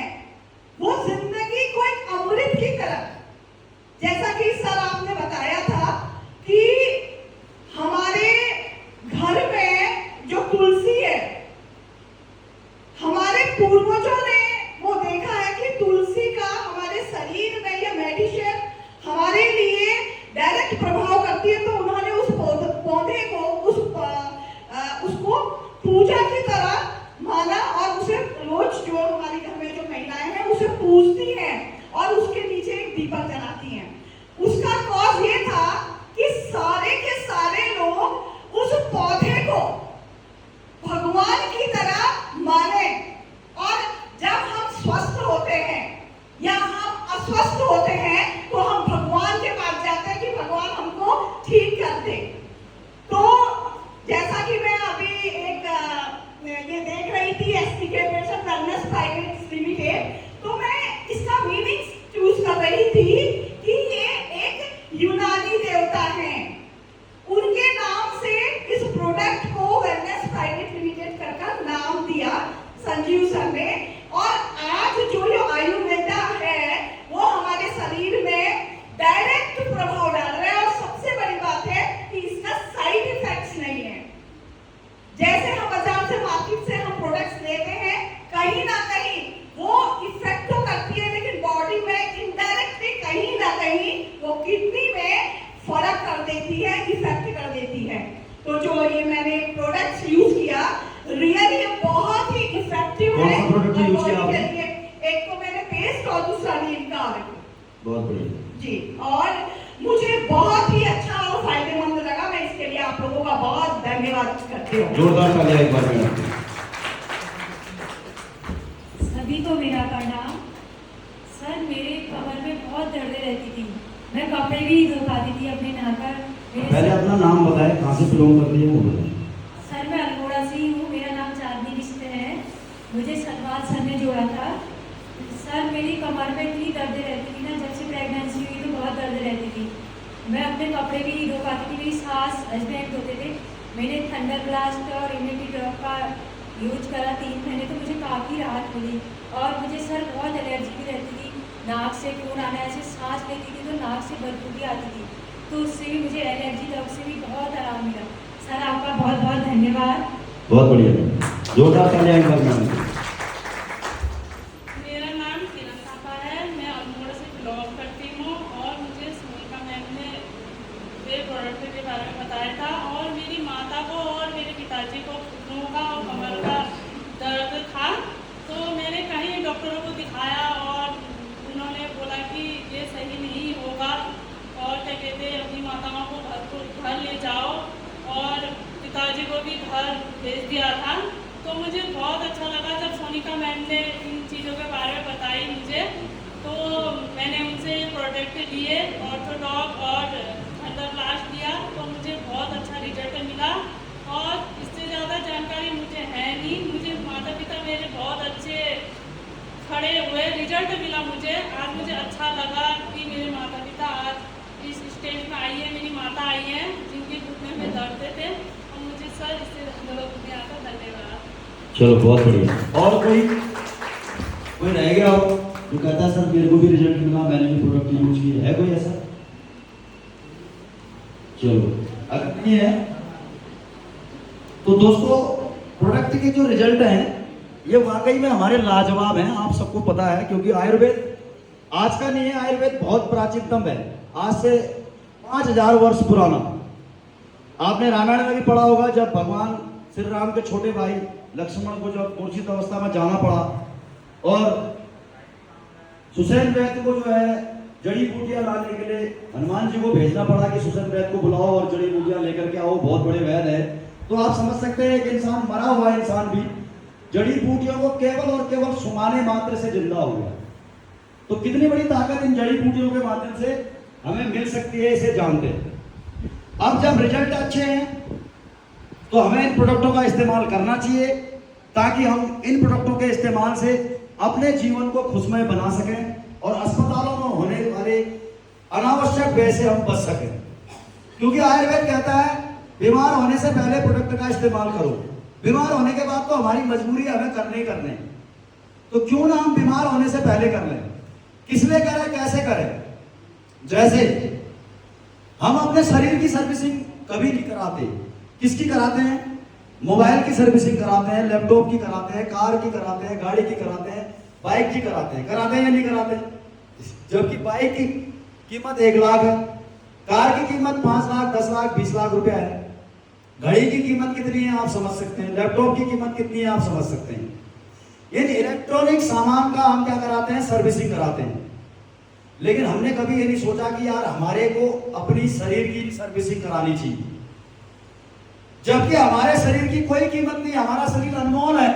वो जिंदगी को एक अमृत की तरह, जैसा कि सर आपने बताया था कि हमारे घर में जो तुलसी है, हमारे पूर्वजों ने वो देखा है कि तुलसी का हमारे शरीर में ये मेडिसिन हमारे लिए डायरेक्ट प्रभाव करती है। तो उन्होंने उस पौधे को उसको पूजा की तरह माना और उसे रोज, जो हमारे घर में जो महिलाएं हैं उसे पूजती हैं और उसके नीचे एक दीपक जलाती हैं। उसका कॉज ये था कि सारे के सारे लोग उस पौधे को भगवान की तरह माने। और जब हम स्वस्थ होते हैं या हम अस्वस्थ होते हैं, तो हम भगवान के पास जाते हैं कि भगवान हमको ठीक कर दे। तो जैसा कि मैं अभी एक ये देख रही थी, एसटीके वेलनेस प्राइवेट लिमिटेड, तो मैं इसका मीनिंग चूज कर रही थी कि ये एक यूनानी देवता है, उनके नाम से इस प्रोडक्ट को वेलनेस प्राइवेट लिमिटेड का नाम दिया संजीव सर ने। और आज जो आयुर्वेदा है वो हमारे शरीर में डायरेक्ट प्रभाव डाल रहा है। और सबसे बड़ी बात है कि इसका साइड इफेक्ट्स नहीं है। जैसे हम बाजार से, मार्केट से हम प्रोडक्ट्स लेते हैं, कहीं ना कहीं वो इफेक्ट तो करती है, लेकिन बॉडी में इनडायरेक्टली कहीं ना कहीं वो किडनी में फर्क कर देती है, इफेक्ट कर देती है। तो जो ये मैंने प्रोडक्ट्स यूज किया, रियली बहुत ही इफेक्टिव है। एक तो मैंने पेस्ट और दूसरा नीम का ऑयल। बहुत बढ़िया जी, और मुझे बहुत ही अच्छा और फायदेमंद लगा। मैं इसके लिए आप लोगों का बहुत धन्यवाद करती हूँ। जोरदार तालियां एक बार मैडम। सभी को मेरा प्रणाम। सर, मेरे कमर में बहुत दर्द रहती थी, मैं कपड़े भी नहीं धो पाती थी अपने नहाकर। पहले अपना नाम बताएं, कहाँ से बिलोंग करती है वो बताएं। सर, मैं अल्मोड़ा से ही हूँ, मेरा नाम चांदनी बिस्तर है, मुझे सलमान सर ने जोड़ा था। सर, मेरी कमर में इतनी दर्द रहती थी ना, जब से प्रेगनेंसी हुई तो बहुत दर्द रहती थी। मैं अपने कपड़े भी नहीं धो पाती थी, मेरी सास हस्बैंड धोते थे। मैंने थंडर ब्लास्ट और इम्यूनिटी ड्रॉप का यूज करा 3 महीने तो मुझे काफ़ी राहत मिली। और मुझे सर बहुत एलर्जी भी रहती थी, नाक से खून आना, ऐसे सांस लेती थी तो नाक से बदबू भी आती थी, तो उससे भी मुझे एलर्जी दर्द से भी बहुत आराम मिला। सर आपका बहुत बहुत धन्यवाद। बहुत बढ़िया, जोरदार तालियां एक बार मांगेंगे। मेरा नाम किरण थापा है, मैं अल्मोड़ा से ब्लॉग करती हूँ और मुझे सोनिका मैम ने मेरे प्रोडक्ट के बारे में बताया था और मेरी माता को और मेरे पिताजी को घुटनों का और कमर का दर्द था, तो मैंने कई डॉक्टरों को दिखाया और उन्होंने बोला कि ये सही नहीं होगा और क्या कहते हैं अपनी माताओं को घर ले जाओ और पिताजी को भी घर भेज दिया था। तो मुझे बहुत अच्छा लगा जब सोनिका मैम ने इन चीज़ों के बारे में बताई मुझे, तो मैंने उनसे ये प्रोडक्ट लिए ऑर्थोडॉक और थंडरब्लास्ट लिया, तो मुझे बहुत अच्छा रिजल्ट मिला। और इससे ज़्यादा जानकारी मुझे है नहीं, मुझे माता पिता मेरे बहुत अच्छे खड़े हुए, रिजल्ट मिला मुझे। आज मुझे अच्छा लगा कि मेरे माता पिता आज इस स्टेज में आई है, मेरी माता आई है जिनके घुटने में दर्द थे, और मुझे सर इससे दुनिया का धन्यवाद। चलो बहुत बढ़िया। और कोई रह गया हो जो कहता है सर मेरे को भी रिजल्ट मिला, मैंने भी प्रोडक्ट यूज किया है, कोई ऐसा? चलो अगर नहीं है तो दोस्तों प्रोडक्ट के जो रिजल्ट हैं ये वाकई में हमारे लाजवाब हैं, आप सबको पता है, क्योंकि आयुर्वेद आज का नहीं है, आयुर्वेद बहुत प्राचीनतम है, आज से 5000 वर्ष पुराना। आपने रामायण में भी पढ़ा होगा जब भगवान श्री राम के छोटे भाई लक्ष्मण को जब मूर्छित अवस्था में जाना पड़ा और सुसैन वैद्य को जो है जड़ी बूटियां लाने के लिए हनुमान जी को भेजना पड़ा कि सुसैन वैद्य को बुलाओ और जड़ी बूटियां लेकर के आओ, बहुत बड़े वैद्य है। तो आप समझ सकते हैं कि इंसान, मरा हुआ इंसान भी जड़ी बूटियों को केवल और केवल सुंघाने मात्र से जिंदा हो गया। तो कितनी बड़ी ताकत इन जड़ी बूटियों के माध्यम से हमें मिल सकती है, इसे जानते हैं। अब जब रिजल्ट अच्छे हैं तो हमें इन प्रोडक्टों का इस्तेमाल करना चाहिए ताकि हम इन प्रोडक्टों के इस्तेमाल से अपने जीवन को खुशमय बना सकें और अस्पतालों में होने वाले अनावश्यक व्यय से हम बच सकें। क्योंकि आयुर्वेद कहता है बीमार होने से पहले प्रोडक्ट का इस्तेमाल करो, बीमार होने के बाद तो हमारी मजबूरी है, हमें करने ही करने। तो क्यों ना हम बीमार होने से पहले कर लें, किस लिए करें, कैसे करें? जैसे हम अपने शरीर की सर्विसिंग कभी नहीं कराते। किसकी कराते हैं? मोबाइल की सर्विसिंग कराते हैं, लैपटॉप की कराते हैं, कार की कराते हैं, गाड़ी की कराते हैं, बाइक की कराते हैं। कराते हैं या नहीं कराते? जबकि बाइक की कीमत 1 लाख है, कार की कीमत 5 लाख, 10 लाख, 20 लाख रुपया है। घड़ी की कीमत कितनी है आप समझ सकते हैं, लैपटॉप की कीमत कितनी है आप समझ सकते हैं। इन इलेक्ट्रॉनिक सामान का हम क्या कराते हैं? सर्विसिंग कराते हैं। लेकिन हमने कभी ये नहीं सोचा कि यार हमारे को अपनी शरीर की सर्विसिंग करानी चाहिए, जबकि हमारे शरीर की कोई कीमत नहीं, हमारा शरीर अनमोल है,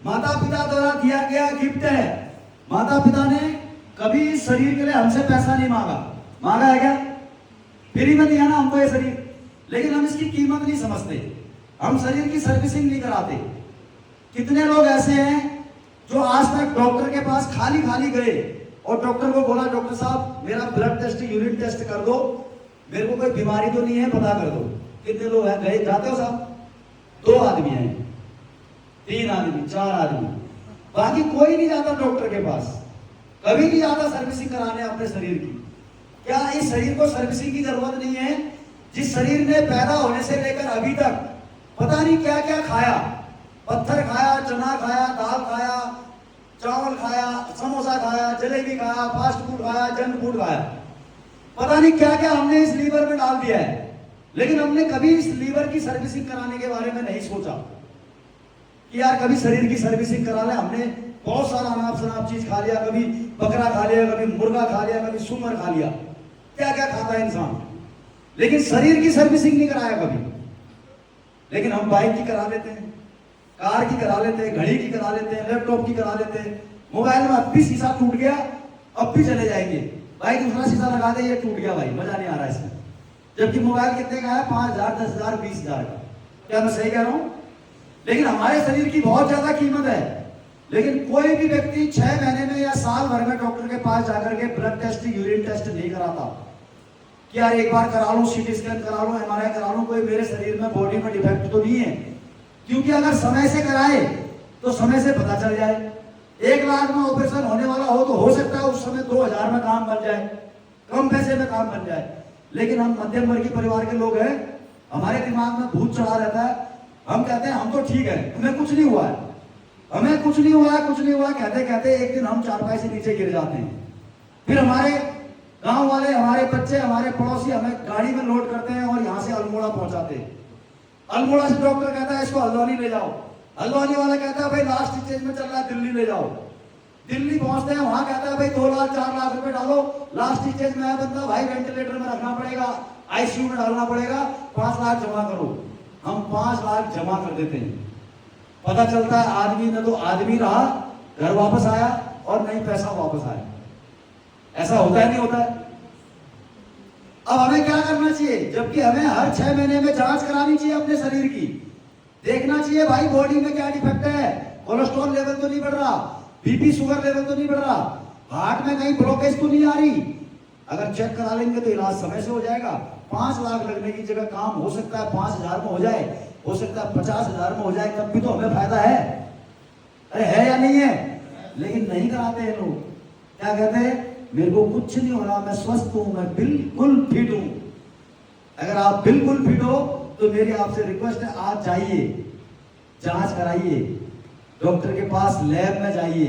माता पिता द्वारा दिया गया गिफ्ट है। माता पिता ने कभी इस शरीर के लिए हमसे पैसा नहीं मांगा है क्या? फ्री में दिया ना हमको ये शरीर, लेकिन हम इसकी कीमत नहीं समझते, हम शरीर की सर्विसिंग नहीं कराते। कितने लोग ऐसे हैं जो आज तक डॉक्टर के पास खाली खाली गए और डॉक्टर को बोला डॉक्टर साहब मेरा ब्लड टेस्ट, यूरिन टेस्ट कर दो, मेरे को कोई बीमारी तो नहीं है, पता कर दो। कितने लोग हैं गए? जाते हो साहब? 2 आदमी हैं, 3 आदमी, 4 आदमी, बाकी कोई नहीं जाता डॉक्टर के पास, कभी नहीं जाता सर्विसिंग कराने अपने शरीर की। क्या इस शरीर को सर्विसिंग की जरूरत नहीं है? जिस शरीर ने पैदा होने से लेकर अभी तक पता नहीं क्या क्या खाया, पत्थर खाया, चना खाया, दाल खाया, चावल खाया, समोसा खाया, जलेबी खाया, फास्ट फूड खाया, जंक फूड खाया, पता नहीं क्या क्या हमने इस लीवर में डाल दिया है, लेकिन हमने कभी इस लीवर की सर्विसिंग कराने के बारे में नहीं सोचा कि यार कभी शरीर की सर्विसिंग करा ले। हमने बहुत सारा अनाप शनाप चीज खा लिया, कभी बकरा खा लिया, कभी मुर्गा खा लिया, कभी सुअर खा लिया, क्या क्या खाता है इंसान, लेकिन शरीर की सर्विसिंग नहीं कराया कभी। लेकिन हम बाइक की करा लेते हैं, कार की करा लेते हैं, घड़ी की करा लेते हैं, लैपटॉप की करा लेते हैं, मोबाइल में अब भी शीशा टूट गया, अब भी चले जाएंगे, भाई दूसरा शीशा लगा दे, ये टूट गया भाई, मजा नहीं आ रहा इसमें। जबकि मोबाइल कितने का है? 5000, 10,000, 20,000 का। क्या मैं सही कह रहा हूं? लेकिन हमारे शरीर की बहुत ज्यादा कीमत है। लेकिन कोई भी व्यक्ति 6 महीने में या साल भर में डॉक्टर के पास जाकर के ब्लड टेस्ट, यूरिन टेस्ट नहीं कराता कि यार एक बार करा लूं, सीटी स्कैन करा लूं, MRI करा लूं, कोई मेरे शरीर में बॉडी में डिफेक्ट तो नहीं है। क्योंकि अगर समय से कराए तो समय से पता चल जाए। 1 लाख में ऑपरेशन होने वाला हो तो हो सकता है उस समय 2000 में काम बन जाए, कम पैसे में काम बन जाए। लेकिन हम मध्यम वर्गीय परिवार के लोग हैं, हमारे दिमाग में भूत चढ़ा रहता है। हम कहते हैं हम तो ठीक है, हमें कुछ नहीं हुआ है, हमें कुछ नहीं हुआ है, कुछ नहीं हुआ, कहते कहते एक दिन हम चारपाई से नीचे गिर जाते हैं। फिर हमारे गांव वाले, हमारे बच्चे, हमारे पड़ोसी हमें गाड़ी में लोड करते हैं और यहाँ से अल्मोड़ा पहुंचाते हैं। अल्मोड़ा से डॉक्टर कहता है इसको हल्द्वानी ले जाओ, हल्द्वानी वाला कहता है भाई लास्ट स्टेज में चल रहा है दिल्ली ले जाओ। दिल्ली पहुंचते हैं, वहां कहता है भाई 2 लाख 4 लाख रुपए डालो, लास्ट स्टेज में है बंदा भाई वेंटिलेटर में रखना पड़ेगा, आईसीयू में डालना पड़ेगा, 5 लाख जमा करो। हम 5 लाख जमा कर देते हैं। पता चलता है आदमी न तो आदमी रहा, घर वापस आया और नहीं पैसा वापस आया। ऐसा होता है नहीं होता है? अब हमें क्या करना चाहिए? जबकि हमें हर 6 महीने में जांच करानी चाहिए अपने शरीर की, देखना चाहिए भाई बॉडी में क्या डिफेक्ट है, कोलेस्ट्रॉल लेवल तो नहीं बढ़ रहा, बीपी शुगर लेवल तो नहीं बढ़ रहा, हार्ट में कहीं ब्लॉकेज तो नहीं आ रही। अगर चेक करा लेंगे तो इलाज समय से हो जाएगा। 5 लाख लगने की जगह काम हो सकता है 5000 में हो जाए, हो सकता है 50,000 में हो जाए, तब भी तो हमें फायदा है। अरे है या नहीं है? लेकिन नहीं कराते हैं लोग। क्या कहते हैं? मेरे को कुछ नहीं हो रहा, मैं स्वस्थ हूं, मैं बिल्कुल फिट हूं। अगर आप बिल्कुल फिट हो तो मेरी आपसे रिक्वेस्ट है, आज जाइए, जांच कराइए, डॉक्टर के पास लैब में जाइए।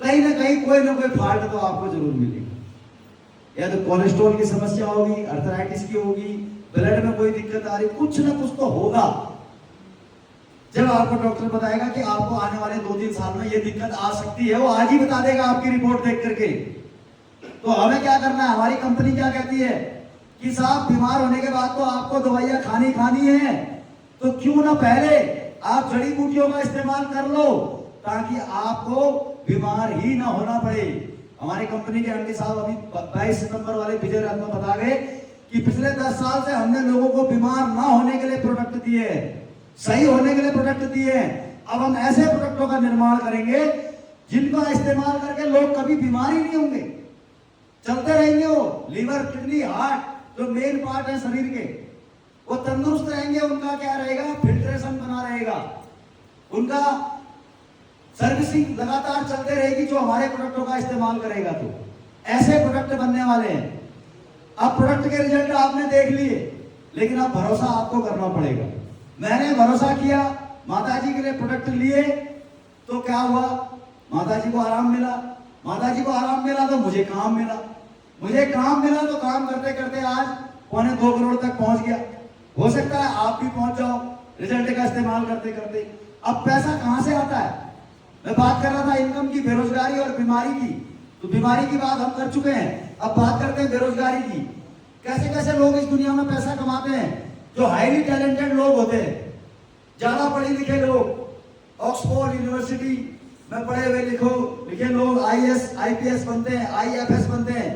कहीं ना कहीं कोई ना कोई फॉल्ट तो आपको जरूर मिलेगा। या तो कोलेस्ट्रॉल की समस्या होगी, अर्थराइटिस की होगी, ब्लड में कोई दिक्कत आ रही, कुछ ना कुछ तो होगा। जब आपको डॉक्टर बताएगा कि आपको आने वाले 2-3 साल में ये दिक्कत आ सकती है, वो आज ही बता देगा आपकी रिपोर्ट देख करके। तो हमें क्या करना है? हमारी कंपनी क्या कहती है कि साहब बीमार होने के बाद तो आपको दवाइयां खानी है, तो क्यों ना पहले आप जड़ी बूटियों का इस्तेमाल कर लो ताकि आपको बीमार ही ना होना पड़े। हमारी कंपनी के एमडी साहब अभी 22 सितंबर वाले विजय रथ में बता गए कि पिछले 10 साल से हमने लोगों को बीमार ना होने के लिए प्रोडक्ट दिए हैं, सही होने के लिए प्रोडक्ट दिए हैं। अब हम ऐसे प्रोडक्टों का निर्माण करेंगे जिनका इस्तेमाल करके लोग कभी बीमार ही नहीं होंगे, चलते रहेंगे। वो लीवर, किडनी, हार्ट जो मेन पार्ट है शरीर के, वो तंदुरुस्त रहेंगे। उनका क्या रहेगा? फिल्ट्रेशन बना रहेगा, उनका सर्विसिंग लगातार चलते रहेगी जो हमारे प्रोडक्टों का इस्तेमाल करेगा। तो ऐसे प्रोडक्ट बनने वाले हैं। अब प्रोडक्ट के रिजल्ट आपने देख लिए, लेकिन अब भरोसा आपको करना पड़ेगा। मैंने भरोसा किया, माताजी के लिए प्रोडक्ट लिए, तो क्या हुआ? माताजी को आराम मिला, माताजी को आराम मिला तो मुझे काम मिला, मुझे काम मिला तो काम करते करते आज 2.25 करोड़ तक पहुंच गया। हो सकता है आप भी पहुंच जाओ रिजल्ट का इस्तेमाल करते करते। अब पैसा कहां से आता है? मैं बात कर रहा था इनकम की, बेरोजगारी और बीमारी की। तो बीमारी की बात हम कर चुके हैं, अब बात करते हैं बेरोजगारी की। कैसे कैसे लोग इस दुनिया में पैसा कमाते हैं? जो हाईली टैलेंटेड लोग होते हैं, ज्यादा पढ़े लिखे लोग, ऑक्सफोर्ड यूनिवर्सिटी में पढ़े हुए लिखे लोग IAS IPS बनते हैं, IFS बनते हैं,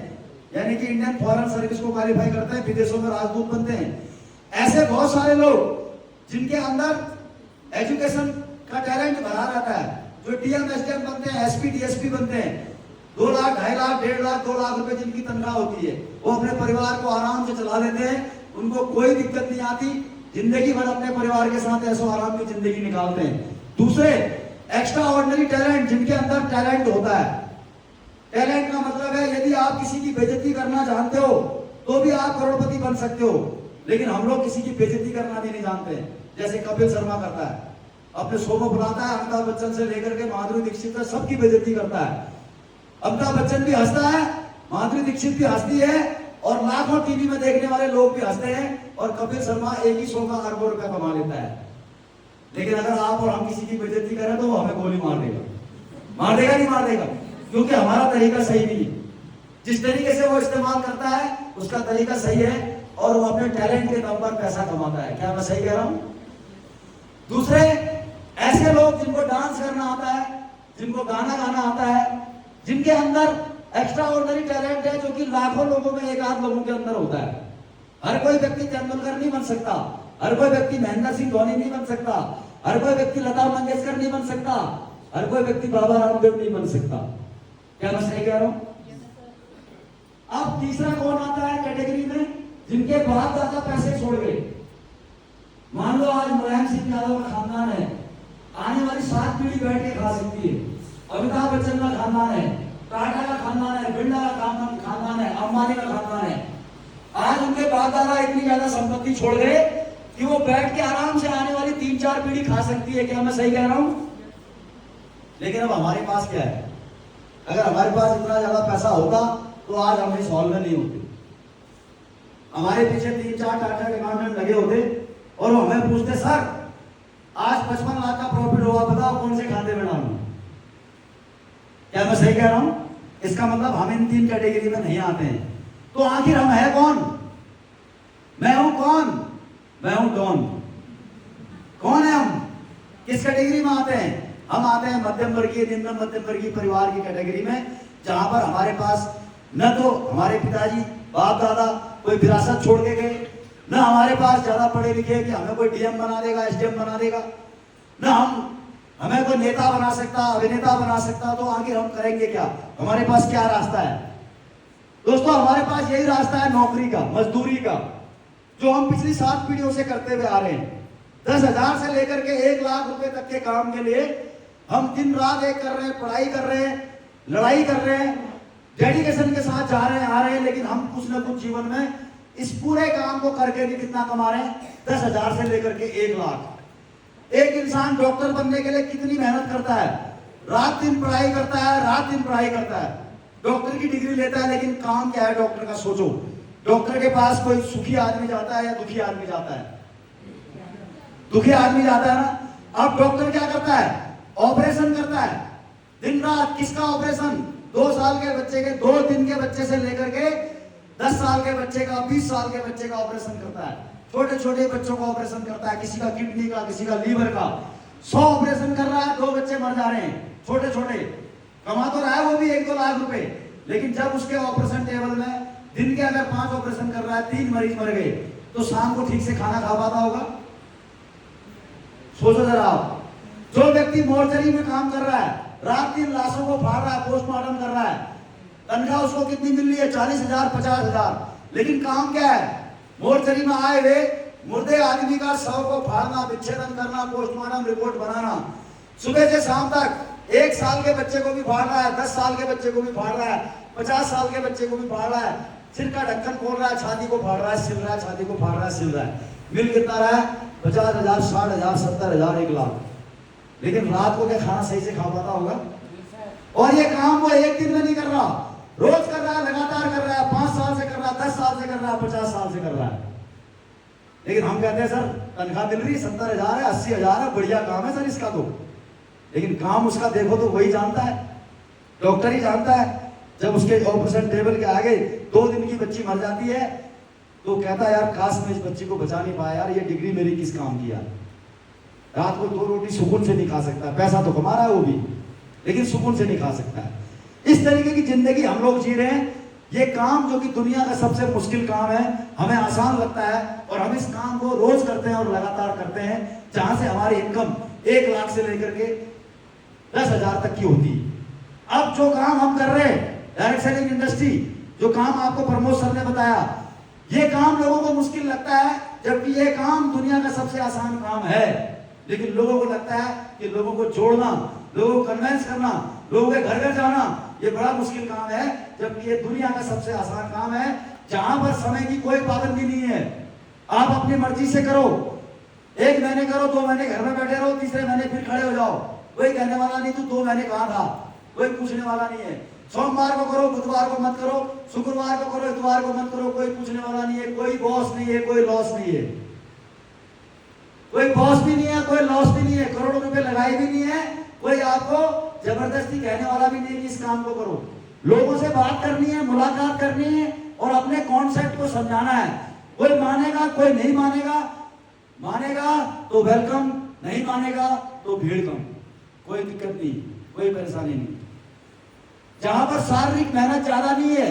यानी कि इंडियन फॉरेन सर्विस को क्वालिफाई करते हैं, विदेशों में राजदूत बनते हैं। ऐसे बहुत सारे लोग जिनके अंदर एजुकेशन का टैलेंट भरा रहता है, जो DM SDM बनते हैं, SP DSP बनते हैं, 2 लाख 2.5 लाख 1.5 लाख 2 लाख रुपए जिनकी तनख्वाह होती है, वो अपने परिवार को आराम से चला लेते हैं, उनको कोई दिक्कत नहीं आती, जिंदगी भर अपने परिवार के साथ ऐसो आराम की जिंदगी निकालते हैं। दूसरे एक्स्ट्रा ऑर्डिनरी टैलेंट, जिनके अंदर टैलेंट होता है। टैलेंट का मतलब है यदि आप किसी की बेइज्जती करना जानते हो तो भी आप करोड़पति बन सकते हो, लेकिन हम लोग किसी की बेइज्जती करना भी नहीं जानते। जैसे कपिल शर्मा करता है, अपने शो को बुलाता है, अमिताभ बच्चन से लेकर के माधुरी दीक्षित तक सबकी बेइज्जती करता है। अमिताभ बच्चन भी हंसता है, माधुरी दीक्षित भी हंसती है, और लाखों टीवी में देखने वाले लोग भी हंसते हैं, और कपिल शर्मा एक ही शो का अरबों रुपया कमा लेता है। लेकिन अगर आप और हम किसी की बेइज्जती करें तो वो हमें गोली मार देगा, मार देगा नहीं मार देगा, क्योंकि हमारा तरीका सही नहीं है। जिस तरीके से वो इस्तेमाल करता है उसका तरीका सही है, और वो अपने टैलेंट के दम पर पैसा कमाता है। क्या मैं सही कह रहा हूं? दूसरे ऐसे लोग जिनको डांस करना आता है, जिनको गाना गाना आता है, जिनके अंदर एक्स्ट्रा ऑर्डिनरी टैलेंट है, जो कि लाखों लोगों में 1-8 लोगों के अंदर होता है। हर कोई व्यक्ति तेंदुलकर नहीं बन सकता, हर कोई व्यक्ति महेंद्र सिंह धोनी नहीं बन सकता, हर कोई व्यक्ति लता मंगेशकर नहीं बन सकता, हर कोई व्यक्ति बाबा रामदेव नहीं बन सकता। क्या मैं सही कह रहा हूं? अब तीसरा कौन आता है कैटेगरी में? जिनके बाप दादा पैसे छोड़ गए। मान लो आज मुलायम सिंह यादव का खानदान है, बैठ के खा सकती है। अमिताभ बच्चन का खानदान है, टाटा का खानदान है, बिरला का खानदान है, अंबानी का खानदान है। आज उनके बाप दादा इतनी ज्यादा संपत्ति छोड़ गए कि वो बैठ के आराम से आने वाली 3-4 पीढ़ी खा सकती है। क्या मैं सही कह रहा हूं? लेकिन अब हमारे पास क्या है? अगर हमारे पास इतना ज्यादा पैसा होता तो आज हम इस हॉल में नहीं होते। हमारे पीछे 3-4 टाटा के अकाउंटेंट लगे होते और वो हमें पूछते, सर आज 55 लाख का प्रॉफिट हुआ, बताओ कौन से खाते में डालूं? क्या मैं सही कह रहा हूं? इसका मतलब हम इन 3 कैटेगरी में नहीं आते हैं। तो आखिर हम है कौन? मैं हूं कौन? मैं हूं डॉन। कौन है हम? किस कैटेगरी में आते हैं? हम आते हैं मध्यम वर्गीय, निम्न मध्यम वर्गीय परिवार की कैटेगरी में, जहां पर हमारे पास न तो हमारे पिताजी बाप दादा कोई विरासत छोड़ के गए, न हमारे पास ज्यादा पढ़े लिखे कि हमें कोई डीएम बना देगा, एसडीएम बना देगा, न हमें कोई नेता बना सकता, अभिनेता बना सकता। तो आखिर हम करेंगे क्या? हमारे पास क्या रास्ता है? दोस्तों, हमारे पास यही रास्ता है नौकरी का, मजदूरी का, जो हम पिछली 7 पीढ़ियों से करते हुए आ रहे हैं। 10,000 से लेकर के 1 लाख रुपए तक के काम के लिए हम दिन रात एक कर रहे हैं, पढ़ाई कर रहे हैं, लड़ाई कर रहे हैं, डेडिकेशन के साथ जा रहे हैं, आ रहे हैं। लेकिन हम कुछ न कुछ जीवन में इस पूरे काम को करके भी कितना कमा रहे हैं? 10,000 से लेकर के 1 लाख। एक इंसान डॉक्टर बनने के लिए कितनी मेहनत करता है? रात दिन पढ़ाई करता है, रात दिन पढ़ाई करता है, डॉक्टर की डिग्री लेता है। लेकिन काम क्या है डॉक्टर का? सोचो, डॉक्टर के पास कोई सुखी आदमी जाता है या दुखी आदमी जाता है? दुखी आदमी जाता है ना। अब डॉक्टर क्या करता है? ऑपरेशन करता है दिन रात। किसका ऑपरेशन? 2 साल के बच्चे के, 2 दिन के बच्चे से लेकर के 10 साल के बच्चे का, 20 साल के बच्चे का ऑपरेशन करता है। छोटे छोटे बच्चों का ऑपरेशन करता है, किसी का किडनी का, किसी का लीवर का। 100 ऑपरेशन कर रहा है, 2 बच्चे मर जा रहे हैं छोटे छोटे। कमा तो रहा है वो भी 1-2 लाख रुपए, लेकिन जब उसके ऑपरेशन टेबल में दिन के अगर 5 ऑपरेशन कर रहा है, 3 मरीज मर गए, तो शाम को ठीक से खाना खा पाता होगा? सोचो जरा आप। जो व्यक्ति मोर्चरी में काम कर रहा है, रात दिन लाशों को फाड़ रहा है, पोस्टमार्टम कर रहा है, तनख्वाह उसको कितनी मिल रही है? 40,000, 50,000। लेकिन काम क्या है? मोर्चरी में आए हुए मुर्दे आदमी का शव को फाड़ना, विच्छेदन करना, पोस्टमार्टम रिपोर्ट बनाना। सुबह से शाम तक 1 साल के बच्चे को भी फाड़ रहा है, 10 साल के बच्चे को भी फाड़ रहा है, 50 साल के बच्चे को भी फाड़ रहा है। सिर का ढक्कन खोल रहा है, छाती को फाड़ रहा है, सिल रहा है, छाती को फाड़ रहा है, सिल रहा है। मिल कितना रहा है? 50,000, 60,000, 70,000, 1 लाख। लेकिन रात को क्या खाना सही से खा पाता होगा? और ये काम वो एक दिन में नहीं कर रहा, रोज कर रहा है, लगातार कर रहा है, 5 साल से कर रहा है, 10 साल से कर रहा है, 50 साल से कर रहा है। लेकिन हम कहते हैं सर तनख्वाह मिल रही 70,000 है, 80,000 है, बढ़िया काम है सर इसका तो। लेकिन काम उसका देखो तो वही जानता है, डॉक्टर ही जानता है। जब उसके ऑपरेशन टेबल के आगे 2 दिन की बच्ची मर जाती है, तो कहता है यार काश मैं इस बच्ची को बचा नहीं पाया, यार ये डिग्री मेरी किस काम की यार। रात को 2 रोटी सुकून से नहीं खा सकता, पैसा तो कमा रहा है वो भी, लेकिन सुकून से नहीं खा सकता है। इस तरीके की जिंदगी हम लोग जी रहे हैं। ये काम जो कि दुनिया का सबसे मुश्किल काम है, हमें आसान लगता है और हम इस काम को रोज करते हैं और लगातार करते हैं, जहां से हमारी इनकम 1 लाख से लेकर के 10,000 तक की होती है। अब जो काम हम कर रहे हैं, डायरेक्ट सेलिंग इंडस्ट्री, जो काम आपको प्रमोद सर ने बताया, ये काम लोगों को मुश्किल लगता है, जबकि ये काम दुनिया का सबसे आसान काम है। लेकिन लोगों को लगता है कि लोगों को जोड़ना, लोगों को कन्वेंस करना, लोगों के घर घर जाना, ये बड़ा मुश्किल काम है, जबकि ये दुनिया का सबसे आसान काम है, जहां पर समय की कोई पाबंदी नहीं है। आप अपनी मर्जी से करो, 1 महीने करो, 2 महीने घर में बैठे रहो, तीसरे महीने फिर खड़े हो जाओ, कोई कहने वाला नहीं तू 2 महीने कहां था, कोई पूछने वाला नहीं है। सोमवार को करो, बुधवार को मत करो, शुक्रवार को करो, इतवार को मत करो, कोई पूछने वाला नहीं है, कोई बॉस नहीं है, कोई लॉस नहीं है, कोई बॉस भी नहीं है, कोई लॉस भी नहीं है, करोड़ों रुपए लगाए भी नहीं है, कोई आपको जबरदस्ती कहने वाला भी नहीं है कि इस काम को करो। लोगों से बात करनी है, मुलाकात करनी है और अपने कॉन्सेप्ट को समझाना है। कोई मानेगा, कोई नहीं मानेगा, मानेगा तो वेलकम, नहीं मानेगा तो भीड़ कम, कोई दिक्कत नहीं, कोई परेशानी नहीं। जहां पर शारीरिक मेहनत ज्यादा नहीं है,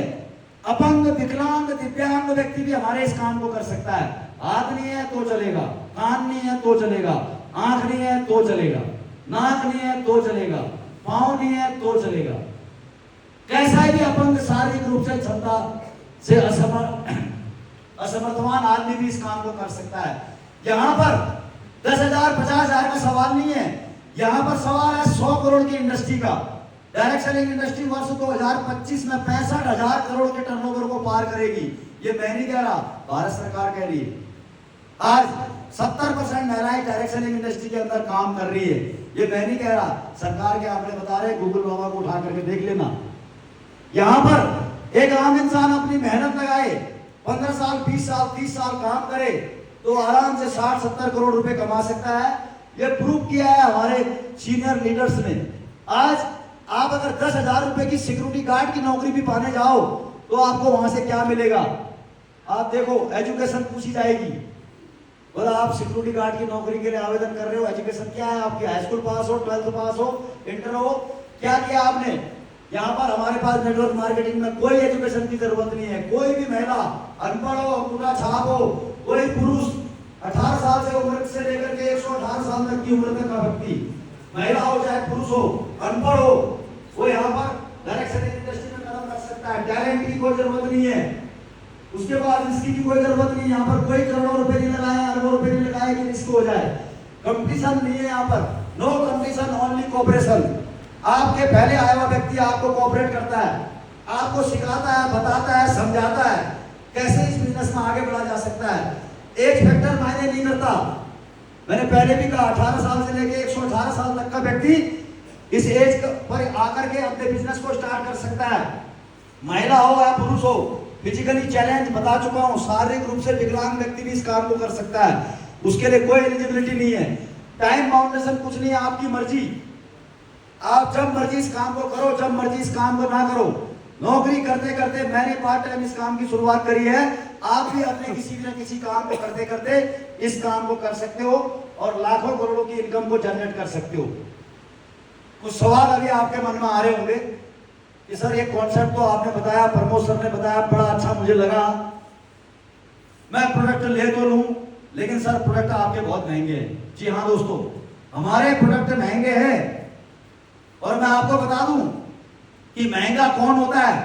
अपंग, विकलांग, दिव्यांग व्यक्ति भी हमारे इस काम को कर सकता है। हाथ नहीं है तो चलेगा, कान नहीं है तो चलेगा, आंख नहीं है तो चलेगा, नाक नहीं है तो चलेगा, पांव नहीं है तो चलेगा। कैसा भी अपंग, शारीरिक रूप से क्षमता से असमर्थवान आदमी भी इस काम को कर सकता है। यहाँ पर 10,000 50,000 का सवाल नहीं है, यहाँ पर सवाल है 100 करोड़ की इंडस्ट्री का। डायरेक्ट सेलिंग इंडस्ट्री वर्ष 2025 में 65,000 करोड़ के टर्नओवर को पार करेगी। ये मैं नहीं कह रहा, भारत सरकार कह रही है। आज 70% महिलाएं डायरेक्ट सेलिंग इंडस्ट्री के अंदर काम कर रही है। ये मैं नहीं कह रहा, सरकार के आंकड़े बता रहे, गूगल बाबा को उठा करके देख लेना। यहाँ पर एक आम इंसान अपनी मेहनत लगाए, 15 साल 20 साल 30 साल काम करे तो आराम से 60-70 करोड़ रुपए कमा सकता है। ये प्रूव किया है हमारे सीनियर लीडर्स ने। आज आप अगर 10,000 रुपए की सिक्योरिटी गार्ड की नौकरी भी पाने जाओ तो आपको वहां से क्या मिलेगा? आप देखो, एजुकेशन पूछी जाएगी, बोला आप सिक्योरिटी गार्ड की नौकरी के लिए आवेदन कर रहे हो, एजुकेशन क्या है आपकी? हाई स्कूल पास हो, 12th पास हो, इंटर हो, क्या किया आपने? यहाँ पर हमारे पास नेटवर्क मार्केटिंग में कोई एजुकेशन की जरूरत नहीं है। कोई भी महिला अनपढ़ हो, अंगूठा छाप हो, कोई पुरुष 18 साल से उम्र से लेकर के 118 साल तक की उम्र तक का व्यक्ति, महिला हो चाहे पुरुष हो, अनपढ़ हो, वो यहाँ पर डायरेक्ट सेलिंग इंडस्ट्री में कदम रख सकता है। टैलेंट की कोई जरूरत नहीं है, उसके बाद रिस्क की कोई जरूरत नहीं है। यहाँ पर कोई करोड़ों रुपए नहीं लगाए, अरबों रुपए नहीं लगाए कि रिस्क हो जाए। कंपटीशन नहीं है यहाँ पर, नो कंपटीशन, ओनली कोऑपरेशन। आपके पहले आया हुआ व्यक्ति आपको कोऑपरेट करता है, आपको सिखाता है, बताता है, समझाता है कैसे इस बिजनेस में आगे बढ़ा जा सकता है। एज फैक्टर मायने नहीं करता। मैंने पहले भी कहा 18 साल से लेकर 118 साल तक का व्यक्ति इस एज पर आकर के अपने बिजनेस को स्टार्ट कर सकता है। महिला हो या पुरुष हो, फिजिकली चैलेंज बता चुका हूं, शारीरिक रूप से विकलांग व्यक्ति भी इस काम को कर सकता है। उसके लिए कोई एलिजिबिलिटी नहीं है, टाइम बाउंडेशन कुछ नहीं है, आपकी मर्जी। आप जब मर्जी इस काम को करो, जब मर्जी इस काम को ना करो। नौकरी करते करते मैंने पार्ट टाइम इस काम की शुरुआत करी है, आप भी अपने किसी न किसी काम को करते करते इस काम को कर सकते हो और लाखों करोड़ों की इनकम को जनरेट कर सकते हो। कुछ सवाल अभी आपके मन में आ रहे होंगे कि सर ये कॉन्सेप्ट तो आपने बताया, प्रमोद सर ने बताया, बड़ा अच्छा मुझे लगा, मैं प्रोडक्ट ले तो लूं, लेकिन सर प्रोडक्ट आपके बहुत महंगे हैं। जी हाँ दोस्तों, हमारे प्रोडक्ट महंगे हैं और मैं आपको बता दूं कि महंगा कौन होता है?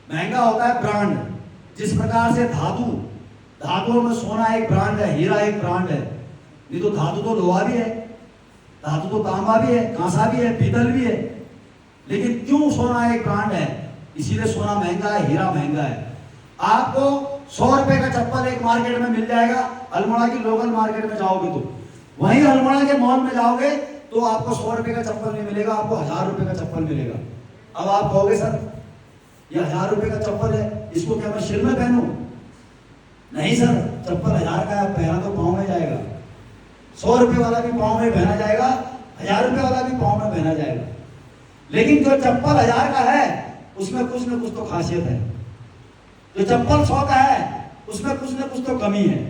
महंगा होता है ब्रांड। जिस प्रकार से धातुओं में सोना एक ब्रांड है, हीरा एक ब्रांड है, नहीं तो धातु तो लोहा भी है, धातु तो तांबा भी है, कांसा भी है, पीतल भी है, लेकिन क्यों सोना एक ब्रांड है? इसीलिए सोना महंगा है, हीरा महंगा है। आपको 100 रुपए का चप्पल एक मार्केट में मिल जाएगा, अल्मोड़ा की लोकल मार्केट में जाओगे तो, वहीं अल्मोड़ा के मॉल में जाओगे तो आपको 100 रुपए का चप्पल नहीं मिलेगा, आपको 1000 रुपए का चप्पल मिलेगा। अब आप कहोगे सर ये 1000 रुपए का चप्पल है, इसको क्या मैं सिर में पहनूं? नहीं सर, चप्पल 1000 का है, पहना तो पाँव में जाएगा। 100 रुपए वाला भी पाँव में पहना जाएगा, 1000 रुपए वाला भी पाँव में पहना जाएगा। लेकिन जो चप्पल 1000 का है उसमें कुछ न कुछ तो खासियत है, जो चप्पल 100 का है उसमें कुछ न कुछ तो कमी है।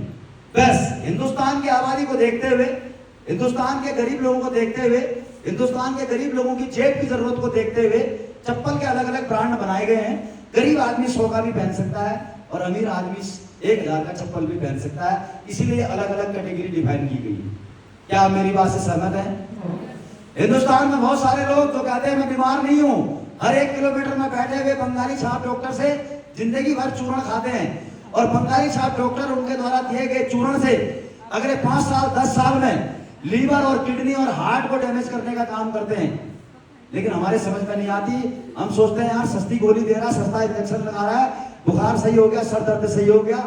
बस हिंदुस्तान की आबादी को देखते हुए, हिंदुस्तान के गरीब लोगों को देखते हुए, हिंदुस्तान के गरीब लोगों की जेब की जरूरत को देखते हुए चप्पल के अलग अलग ब्रांड बनाए गए हैं। गरीब आदमी 100 का भी पहन सकता है और अमीर आदमी 1000 का चप्पल भी पहन सकता है, इसीलिए अलग अलग कैटेगरी डिफाइन की गई है। क्या आप मेरी बात से सहमत हैं? हिंदुस्तान में बहुत सारे लोग जो कहते हैं मैं बीमार नहीं हूं, हर 1 किलोमीटर में बैठे हुए बंगाली छाप डॉक्टर से जिंदगी भर चूर्ण खाते हैं और बंगाली छाप डॉक्टर उनके द्वारा दिए गए चूर्ण से अगले 5 साल 10 साल में लीवर और किडनी और हार्ट को डैमेज करने का काम करते हैं। लेकिन हमारे समझ में नहीं आती, हम सोचते हैं यार सस्ती गोली दे रहा, सस्ता इंजेक्शन लगा रहा है, बुखार सही हो गया, सर दर्द सही हो गया,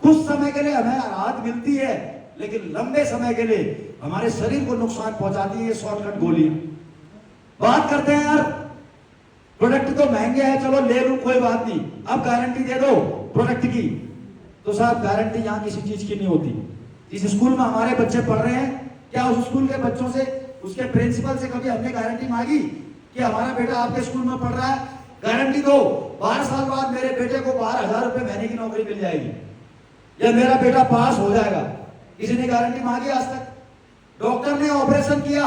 कुछ समय के लिए हमें राहत मिलती है, लेकिन लंबे समय के लिए हमारे शरीर को नुकसान पहुंचाती है ये शॉर्टकट गोली। बात करते हैं यार प्रोडक्ट तो महंगे हैं, चलो ले लूं कोई बात नहीं, अब गारंटी दे दो प्रोडक्ट की, तो साहब गारंटी यहाँ किसी चीज की नहीं होती। जिस स्कूल में हमारे बच्चे पढ़ रहे हैं, क्या उस स्कूल के बच्चों से, उसके प्रिंसिपल से कभी हमने गारंटी मांगी कि हमारा बेटा आपके स्कूल में पढ़ रहा है, गारंटी दो 12 साल बाद मेरे बेटे को 12,000 रुपए महीने की नौकरी मिल जाएगी या मेरा बेटा पास हो जाएगा? किसी ने गारंटी मांगी आज तक? डॉक्टर ने ऑपरेशन किया,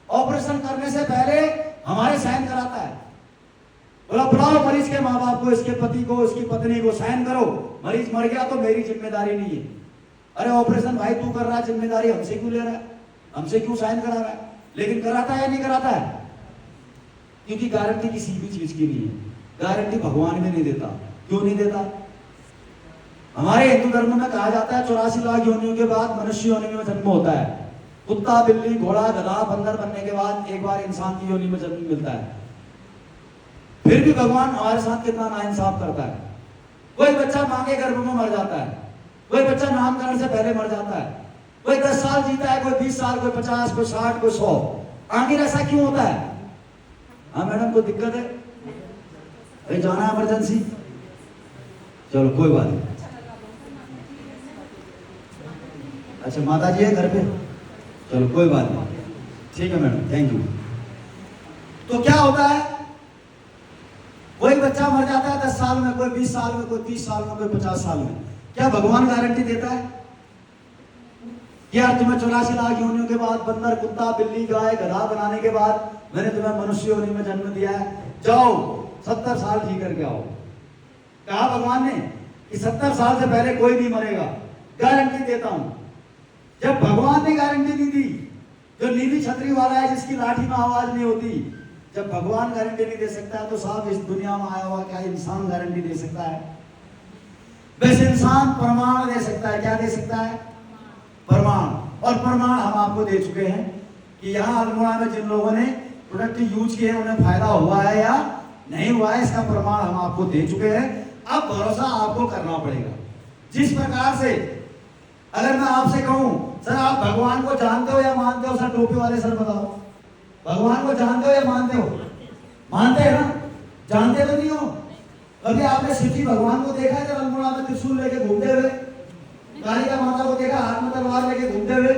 ऑपरेशन करने से पहले हमारे साइन कराता है, बोला बुलाओ मरीज के माँ बाप को, इसके पति को, इसकी पत्नी को, साइन करो, मरीज मर गया तो मेरी जिम्मेदारी नहीं है। अरे ऑपरेशन भाई तू कर रहा है, जिम्मेदारी हमसे क्यों ले रहा है, हमसे क्यों साइन करा रहा है? लेकिन कराता है या नहीं कराता है? क्योंकि गारंटी किसी भी चीज की नहीं है, गारंटी भगवान भी नहीं देता। क्यों नहीं देता? हमारे हिंदू धर्म में कहा जाता है 84 लाख योनियों के बाद मनुष्य योनि में जन्म होता है। कुत्ता, बिल्ली, घोड़ा, गधा, बंदर बनने के बाद एक बार इंसान की योनि में जन्म मिलता है। फिर भी भगवान हमारे साथ कितना नाइंसाफ करता है। कोई बच्चा मां के गर्भ में मर जाता है, कोई बच्चा नामकरण से पहले मर जाता है, कोई 10 साल जीता है, कोई 20 साल, कोई 50, कोई 60, कोई 100। आखिर ऐसा क्यों होता है? हाँ मैडम, कोई दिक्कत है? अरे जाना है इमरजेंसी? चलो कोई बात नहीं। अच्छा माता जी है घर पे? चलो कोई बात नहीं, ठीक है मैडम, थैंक यू। तो क्या होता है, कोई बच्चा मर जाता है 10 साल में, कोई 20 साल में, कोई 30 साल में, कोई 50 साल में। क्या भगवान गारंटी देता है यार तुम्हें 84 लाख योनियों के बाद, बंदर, कुत्ता, बिल्ली, गाय, गधा बनाने के बाद मैंने तुम्हें मनुष्य योनि में जन्म दिया है, जाओ 70 साल जी करके आओ? कहा भगवान ने कि 70 साल से पहले कोई नहीं मरेगा, गारंटी देता हूं। जब भगवान ने गारंटी नहीं दी, जो नीली छतरी वाला है जिसकी लाठी में आवाज नहीं होती, जब भगवान गारंटी नहीं दे सकता है तो साहब इस दुनिया में आया हुआ क्या इंसान गारंटी दे सकता है? वैसे इंसान प्रमाण दे सकता है। क्या दे सकता है? प्रमाण। और प्रमाण हम आपको दे चुके हैं कि यहाँ अल्मोड़ा में जिन लोगों ने प्रोडक्ट यूज किए उन्हें फायदा हुआ है या नहीं हुआ है, इसका प्रमाण हम आपको दे चुके हैं। अब भरोसा आपको करना पड़ेगा। जिस प्रकार से अगर मैं आपसे कहूं सर आप भगवान को जानते हो या मानते हो? सर टोपी वाले सर बताओ, भगवान को जानते हो या मानते हो? मानते हैं ना? जानते तो नहीं हो? कभी आपने शिवजी भगवान को देखा है जब अल्मोड़ा में त्रिशूल लेके घूमते हुए? कालिका माता को देखा हाथ में तलवार लेके घूमते हुए?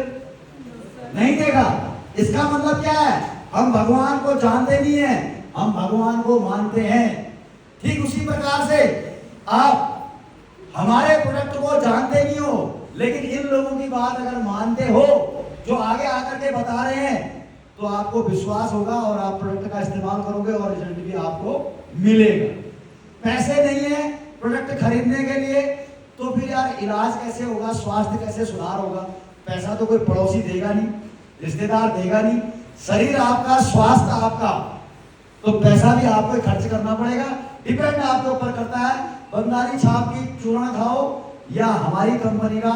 नहीं देखा। इसका मतलब क्या है? हम भगवान को जानते नहीं है, हम भगवान को मानते हैं। ठीक उसी प्रकार से आप हमारे प्रोडक्ट को जानते नहीं हो, लेकिन इन लोगों की बात अगर मानते हो जो आगे आकर के बता रहे हैं, तो आपको विश्वास होगा और आप प्रोडक्ट का इस्तेमाल करोगे और रिजल्ट भी आपको मिलेगा। पैसे नहीं है प्रोडक्ट खरीदने के लिए, तो फिर यार इलाज कैसे होगा, स्वास्थ्य कैसे सुधार होगा? पैसा तो कोई पड़ोसी देगा नहीं, रिश्तेदार देगा नहीं, शरीर आपका, स्वास्थ्य आपका, तो पैसा भी आपको खर्च करना पड़ेगा। डिपेंड आपके ऊपर करता है बंगाली छाप की चूर्ण खाओ या हमारी कंपनी का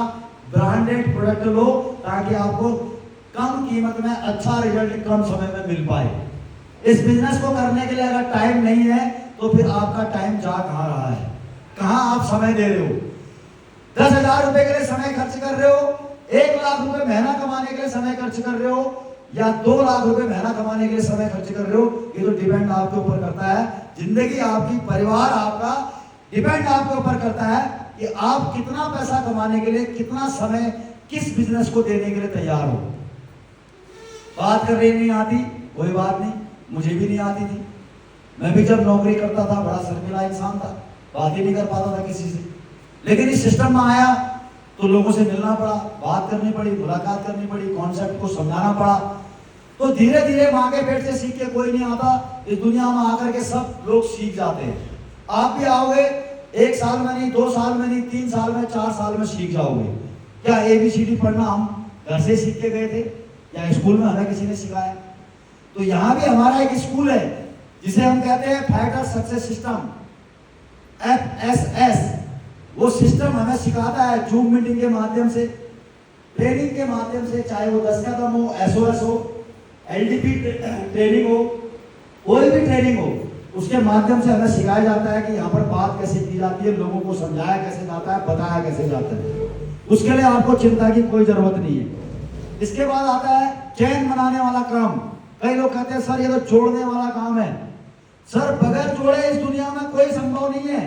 ब्रांडेड प्रोडक्ट लो, ताकि आपको कम कीमत में अच्छा रिजल्ट कम समय में मिल पाए। इस बिजनेस को करने के लिए अगर टाइम नहीं है तो फिर आपका टाइम जा कहाँ रहा है, कहाँ आप समय दे रहे हो? 10,000 रुपए के लिए समय खर्च कर रहे हो, 1 लाख रुपए महीना कमाने के लिए समय खर्च कर रहे हो, या 2 लाख रुपए महीना कमाने के लिए समय खर्च कर रहे हो? ये तो डिपेंड आपके ऊपर करता है। जिंदगी आपकी, परिवार आपका डिपेंड आपके ऊपर करता है कि आप कितना पैसा कमाने के लिए, कितना समय किस बिजनेस को देने के लिए तैयार हो। बात करने नहीं आती, कोई बात नहीं, मुझे भी नहीं आती थी। मैं भी जब नौकरी करता था बड़ा शर्मिला इंसान था, बात ही नहीं कर पाता था किसी से। लेकिन इस सिस्टम में आया तो लोगों से मिलना पड़ा, बात करनी पड़ी, मुलाकात करनी पड़ी, कॉन्सेप्ट को समझाना पड़ा। तो धीरे धीरे माँ के पेट से सीख के कोई नहीं आता, इस दुनिया में आकर के सब लोग सीख जाते हैं। आप भी आओगे, 1 साल में नहीं, 2 साल में नहीं, 3 साल में, 4 साल में सीख जाओगे। क्या ABCD पढ़ना हम घर से सीख के गए थे या स्कूल में हमें किसी ने सिखाया? तो यहाँ भी हमारा एक स्कूल है जिसे हम कहते हैं फाइटर सक्सेस सिस्टम, FSS। वो सिस्टम हमें सिखाता है जूम मीटिंग के माध्यम से, ट्रेनिंग के माध्यम से, चाहे वो 10 कदम हो, SOS हो, LDP ट्रेनिंग हो, कोई भी ट्रेनिंग हो, उसके माध्यम से हमें सिखाया जाता है कि यहाँ पर बात कैसे की जाती है, लोगों को समझाया कैसे जाता है, बताया कैसे जाता है। उसके लिए आपको चिंता की कोई जरूरत नहीं है। इसके बाद आता है चैन बनाने वाला काम। कई लोग कहते हैं सर ये तो जोड़ने वाला काम है। सर बगैर जोड़े इस दुनिया में कोई संभव नहीं है।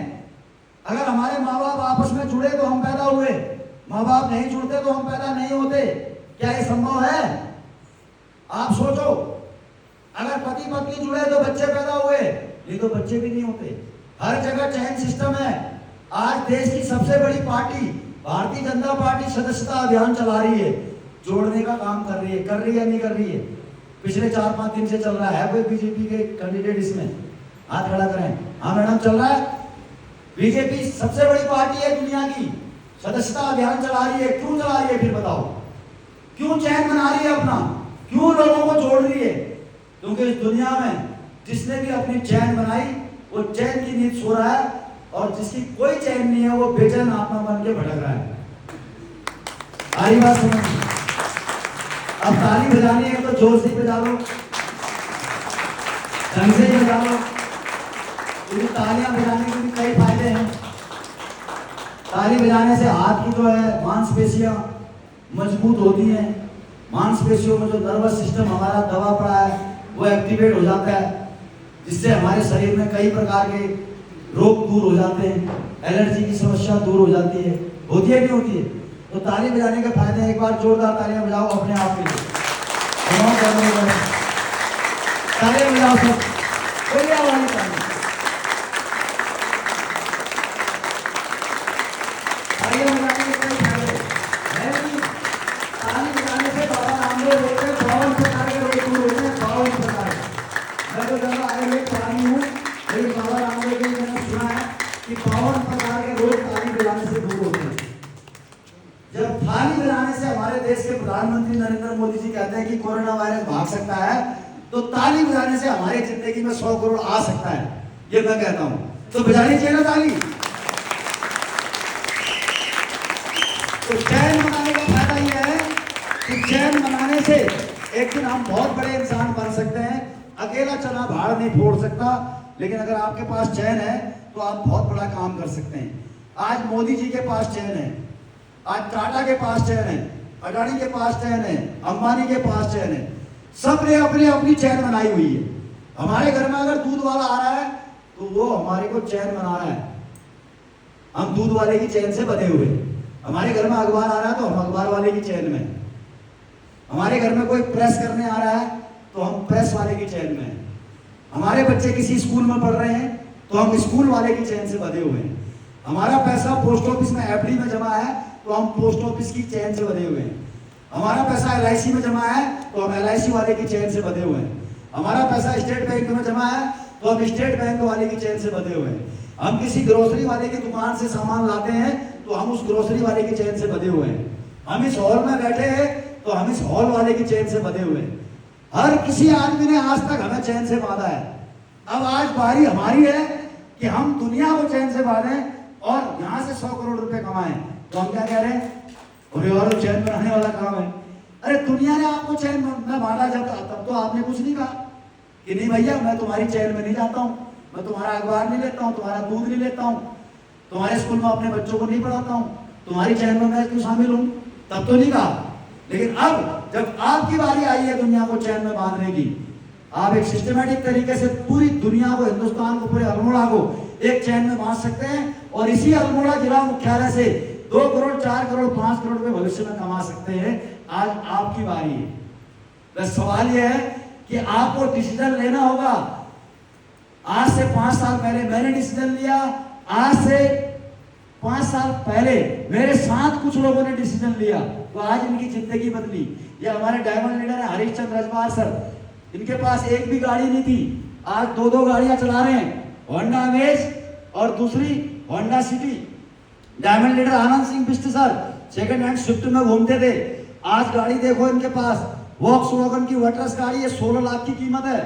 अगर हमारे माँ बाप आपस में जुड़े तो हम पैदा हुए, माँ बाप नहीं जुड़ते तो हम पैदा नहीं होते। क्या ये संभव है? आप सोचो, अगर पति पत्नी जुड़े तो बच्चे पैदा हुए, नहीं तो बच्चे भी नहीं होते। हर जगह चैन सिस्टम है। आज देश की सबसे बड़ी पार्टी भारतीय जनता पार्टी सदस्यता अभियान चला रही है, जोड़ने का काम कर रही है या नहीं कर रही है? पिछले 4-5 दिन से चल रहा है। कोई बीजेपी के कैंडिडेट इसमें हाथ खड़ा करें। हाँ मैडम चल रहा है। बीजेपी सबसे बड़ी पार्टी है दुनिया की, सदस्यता अभियान चला रही है। क्यों चला रही है फिर बताओ? क्यों चैन बना रही है अपना? क्यों लोगों को जोड़ रही है? क्योंकि इस दुनिया में जिसने भी अपनी चैन बनाई वो चैन की नींद सो रहा है, और जिसकी कोई चैन नहीं है वो बेचैन आत्मा बन के भटक रहा है। आरी बात समझ। अब ताली बजानी है तो जोर से बजा लो, ढंग से ही बजा लो, क्योंकि तालियां बजाने के भी कई फायदे हैं। ताली बजाने से हाथ की जो है मांसपेशियां मजबूत होती हैं, मांसपेशियों में जो नर्वस सिस्टम हमारा दबा पड़ा है वो एक्टिवेट हो जाता है, जिससे हमारे शरीर में कई प्रकार के रोग दूर हो जाते हैं, एलर्जी की समस्या दूर हो जाती है। होती है नहीं होती है? तो ताली बजाने के फायदे, एक बार जोरदार तालियां बजाओ अपने आप के लिए, तालियां बजाओ सब, बोलिए वाली तालियां बजाने के कई फायदे हैं। ताली बजाने से बाबा रामदेव बोलते हैं 52 प्रकार के रोग दूर होते हैं, 52 प्रकार। मैं तो ज्यादा आयुर्वेद पढ़ाई हूँ, लेकिन बाबा रामदेव के मैंने सुना है कि 52 प्रकार के रोग ताली बजाने से दूर होते हैं। जब थाली बजाने से हमारे देश के प्रधानमंत्री नरेंद्र मोदी जी कहते हैं कि कोरोना वायरस भाग सकता है, तो ताली बजाने से हमारी जिंदगी में 100 करोड़ आ सकता है, ये मैं कहता हूं। तो बजानी चाहिए ना ताली। तो चैन मनाने का फायदा यह है कि चैन मनाने से एक दिन हम बहुत बड़े इंसान बन सकते हैं। अकेला चना भाड़ नहीं फोड़ सकता, लेकिन अगर आपके पास चैन है तो आप बहुत बड़ा काम कर सकते हैं। आज मोदी जी के पास चैन है, आज टाटा के पास चैन है, अडानी के पास चैन है, अंबानी के पास चैन है, सबने अपनी अपनी चैन बनाई हुई है। हमारे घर में अगर दूध वाला आ रहा है तो वो हमारे को चैन बना रहा है, हम दूध वाले की चैन से बंधे हुए। हमारे घर में अखबार आ रहा है तो हम अखबार वाले की चैन में। हमारे घर में कोई प्रेस करने आ रहा है तो हम प्रेस वाले की चैन में। हमारे बच्चे किसी स्कूल में पढ़ रहे हैं तो हम स्कूल वाले की चैन से बंधे हुए हैं। हमारा पैसा पोस्ट ऑफिस में एफडी में जमा है तो हम पोस्ट ऑफिस की चैन से बंधे हुए हैं। हमारा पैसा एलआईसी में जमा है तो हम एलआईसी वाले की चैन से बंधे हुए हैं। हमारा पैसा स्टेट बैंक में जमा है तो हम स्टेट बैंक वाले की चैन से बंधे हुए हैं। हम किसी ग्रोसरी वाले की दुकान से सामान लाते हैं तो हम उस ग्रोसरी वाले की चैन से बंधे हुए हैं। हम इस हॉल में बैठे हैं तो हम इस हॉल वाले की चैन से बंधे हुए हैं। हर किसी आदमी ने आज तक हमें चैन से बांधा है। अब आज बारी हमारी है कि हम दुनिया को चैन से बांधें और यहां से 100 करोड़ रुपए कमाएं। तो हम क्या कह रहे हैं, और चैन बनाने वाला काम है। अरे दुनिया ने आपको चैन में बांधा जब, तब तो आपने कुछ नहीं कहा कि नहीं भैया मैं तुम्हारी चैन में नहीं जाता हूँ, मैं तुम्हारा अखबार नहीं लेता हूँ, तुम्हारा दूध नहीं लेता हूँ, तुम्हारे स्कूल में अपने बच्चों को नहीं पढ़ाता हूँ, तुम्हारी चैन में मैं क्यों शामिल हूँ, तब तो नहीं कहा। लेकिन अब जब आपकी बारी आई है दुनिया को चैन में बांधने की, आप एक सिस्टमेटिक तरीके से पूरी दुनिया को, हिंदुस्तान को, पूरे अल्मोड़ा को एक चैन में बांध सकते हैं और इसी अल्मोड़ा जिला मुख्यालय से 2 करोड़ 4 करोड़ 5 करोड़ रुपए भविष्य में कमा सकते हैं। आज आपकी बारी है। बस सवाल यह है कि आपको डिसीजन लेना होगा। आज से 5 साल पहले मैंने डिसीजन लिया, आज से 5 साल पहले मेरे साथ कुछ लोगों ने डिसीजन लिया, तो आज इनकी जिंदगी बदली। ये हमारे डायमंड लीडर है हरीशचंद्र रजवार सर, इनके पास एक भी गाड़ी नहीं थी, आज 2-2 गाड़ियां चला रहे हैं, होंडा अमेज और दूसरी Honda City. Diamond leader Anand Singh Bisht sir second hand Swift में घूमते थे, आज गाड़ी देखो इनके पास वॉक्सवैगन की वटरस गाड़ी है, 16 लाख की कीमत है।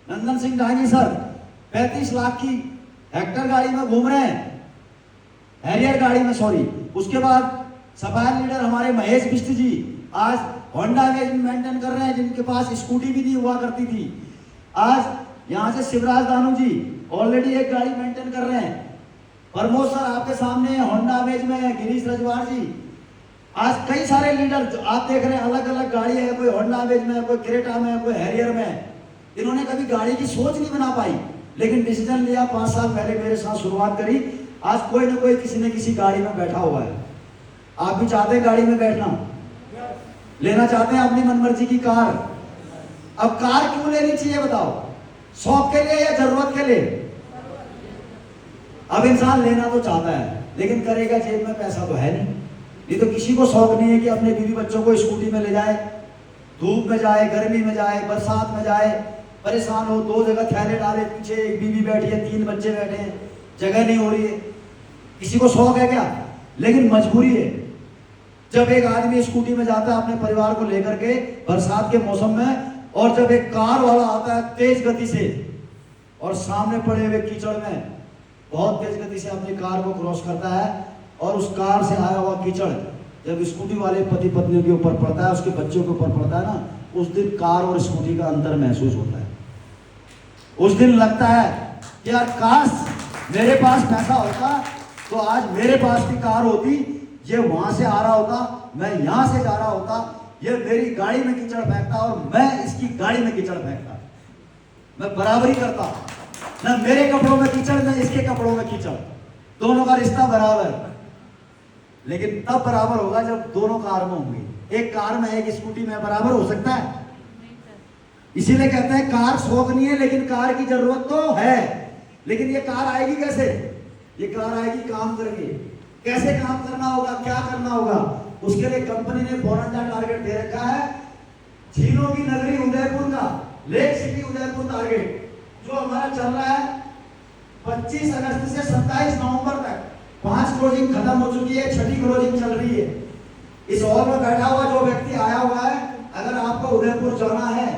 नंदन सिंह डांगी सर 35 लाख की हेक्टर गाड़ी में घूम रहे हैं, हैरियर गाड़ी में, सॉरी। उसके बाद सफायर लीडर हमारे महेश बिष्ट जी आज होंडा अमेज मेंटेन कर रहे हैं, जिनके पास स्कूटी भी नहीं हुआ करती थी। आज यहाँ से शिवराज दानू जी ऑलरेडी एक गाड़ी मेंटेन कर रहे हैं। प्रमोद सर आपके सामने होंडा अमेज में है, गिरीश रजवार जी। आज कई सारे लीडर आप देख रहे हैं, अलग अलग गाड़ी है, कोई होंडा अमेज में है, कोई क्रेटा में है, कोई हैरियर में है। इन्होंने कभी गाड़ी की सोच नहीं बना पाई, लेकिन डिसीजन लिया, 5 साल पहले मेरे साथ शुरुआत करी। आज कोई ना कोई किसी न किसी गाड़ी में बैठा हुआ है। आप भी चाहते हैं गाड़ी में बैठना, लेना चाहते हैं अपनी मनमर्जी की कार। अब कार क्यों लेनी चाहिए बताओ, शौक के लिए या जरूरत के लिए? अब इंसान लेना तो चाहता है, लेकिन करेगा, जेब में पैसा तो है नहीं तो किसी को शौक नहीं है कि अपने बीवी बच्चों को स्कूटी में ले जाए, धूप में जाए, गर्मी में जाए, बरसात में जाए, परेशान हो, 2 जगह थैले डाले, पीछे एक बीवी बैठी है, 3 बच्चे बैठे हैं, जगह नहीं हो रही है। किसी को शौक है क्या? लेकिन मजबूरी है। जब एक आदमी स्कूटी में जाता है अपने परिवार को लेकर के बरसात के मौसम में, और जब एक कार वाला आता है तेज गति से और सामने पड़े हुए कीचड़ में बहुत तेज गति से अपनी कार को क्रॉस करता है, और उस कार से आया हुआ कीचड़ जब स्कूटी वाले पति पत्नियों के ऊपर पड़ता है, उसके बच्चों के ऊपर पड़ता है ना, उस दिन कार और स्कूटी का अंतर महसूस होता है। उस दिन लगता है कि यार काश मेरे पास पैसा होता तो आज मेरे पास भी कार होती, ये वहां से आ रहा होता, मैं यहां से जा रहा होता, ये मेरी गाड़ी में कीचड़ फेंकता और मैं इसकी गाड़ी में कीचड़ फेंकता, मैं बराबरी करता, ना मेरे कपड़ों में कीचड़ ना इसके कपड़ों में कीचड़, दोनों का रिश्ता बराबर। लेकिन तब बराबर होगा जब दोनों कार में होंगी। एक कार में एक स्कूटी में बराबर हो सकता है? इसीलिए कहते हैं कार शौक नहीं है, लेकिन कार की जरूरत तो है। लेकिन ये कार आएगी कैसे? ये कार आएगी काम करके। कैसे काम करना होगा, क्या करना होगा, उसके लिए कंपनी ने बोनंजा टारगेट दे रखा है। झीलों की नगरी उदयपुर का, लेक सिटी उदयपुर टारगेट जो हमारा चल रहा है 25 अगस्त से 27 नवंबर तक 5 क्लोजिंग खत्म हो चुकी है, 6ठी क्लोजिंग चल रही है। इस हॉल में बैठा हुआ जो व्यक्ति आया हुआ है, अगर आपको उदयपुर जाना है,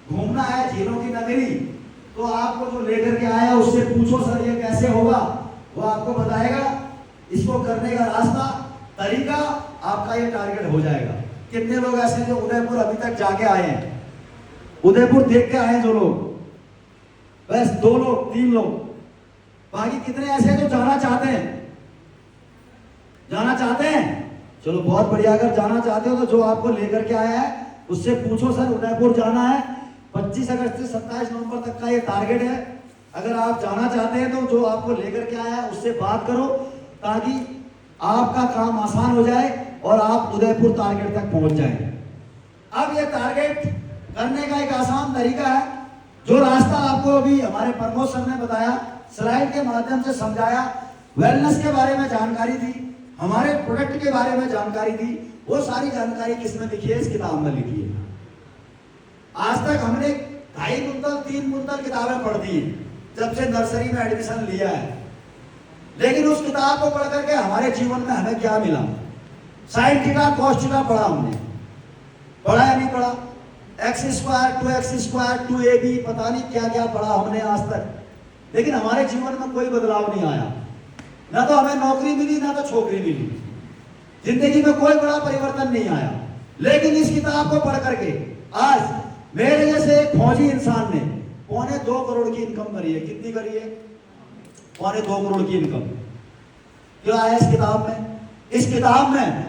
घूमना है झीलों की नगरी, तो आपको जो लेकर के आया उससे पूछो सर ये कैसे होगा, वो आपको बताएगा। इसको करने का रास्ता, तरीका, आपका ये टारगेट हो जाएगा। कितने लोग ऐसे जो उदयपुर अभी तक जाके आए हैं, उदयपुर देख के आए जो लोग? बस 2 लोग 3 लोग। बाकी कितने ऐसे हैं जो जाना चाहते हैं? जाना चाहते हैं? चलो बहुत बढ़िया। अगर जाना चाहते हो तो जो आपको लेकर के आया है उससे पूछो सर उदयपुर जाना है, 25 अगस्त से 27 नवंबर तक का ये टारगेट है। अगर आप जाना चाहते हैं तो जो आपको लेकर के आया है उससे बात करो, ताकि आपका काम आसान हो जाए और आप उदयपुर टारगेट तक पहुंच जाएं। अब ये टारगेट करने का एक आसान तरीका है, जो रास्ता आपको अभी हमारे प्रमोद सर ने बताया, स्लाइड के माध्यम से समझाया, वेलनेस के बारे में जानकारी दी, हमारे प्रोडक्ट के बारे में जानकारी दी। वो सारी जानकारी किसमें लिखी है? इस किताब में लिखी है। आज तक हमने 2.5 कुंतल 3 कुंतल किताबें पढ़ दी जब से नर्सरी में एडमिशन लिया है, लेकिन उस किताब को पढ़ करके हमारे जीवन में हमें क्या मिला? साइन थीटा कॉस थीटा पढ़ा हमने, पढ़ा या नहीं पढ़ा? x square 2x square 2ab पता नहीं क्या क्या पढ़ा हमने आज तक, लेकिन हमारे जीवन में कोई बदलाव नहीं आया। ना तो हमें नौकरी मिली, ना तो छोकरी मिली, जिंदगी में कोई बड़ा परिवर्तन नहीं आया। लेकिन इस किताब को पढ़ करके आज मेरे जैसे एक फौजी इंसान ने 2.25 करोड़ की इनकम करी है। कितनी करी है? 2.25 करोड़ की इनकम। क्या है इस किताब में? इस किताब में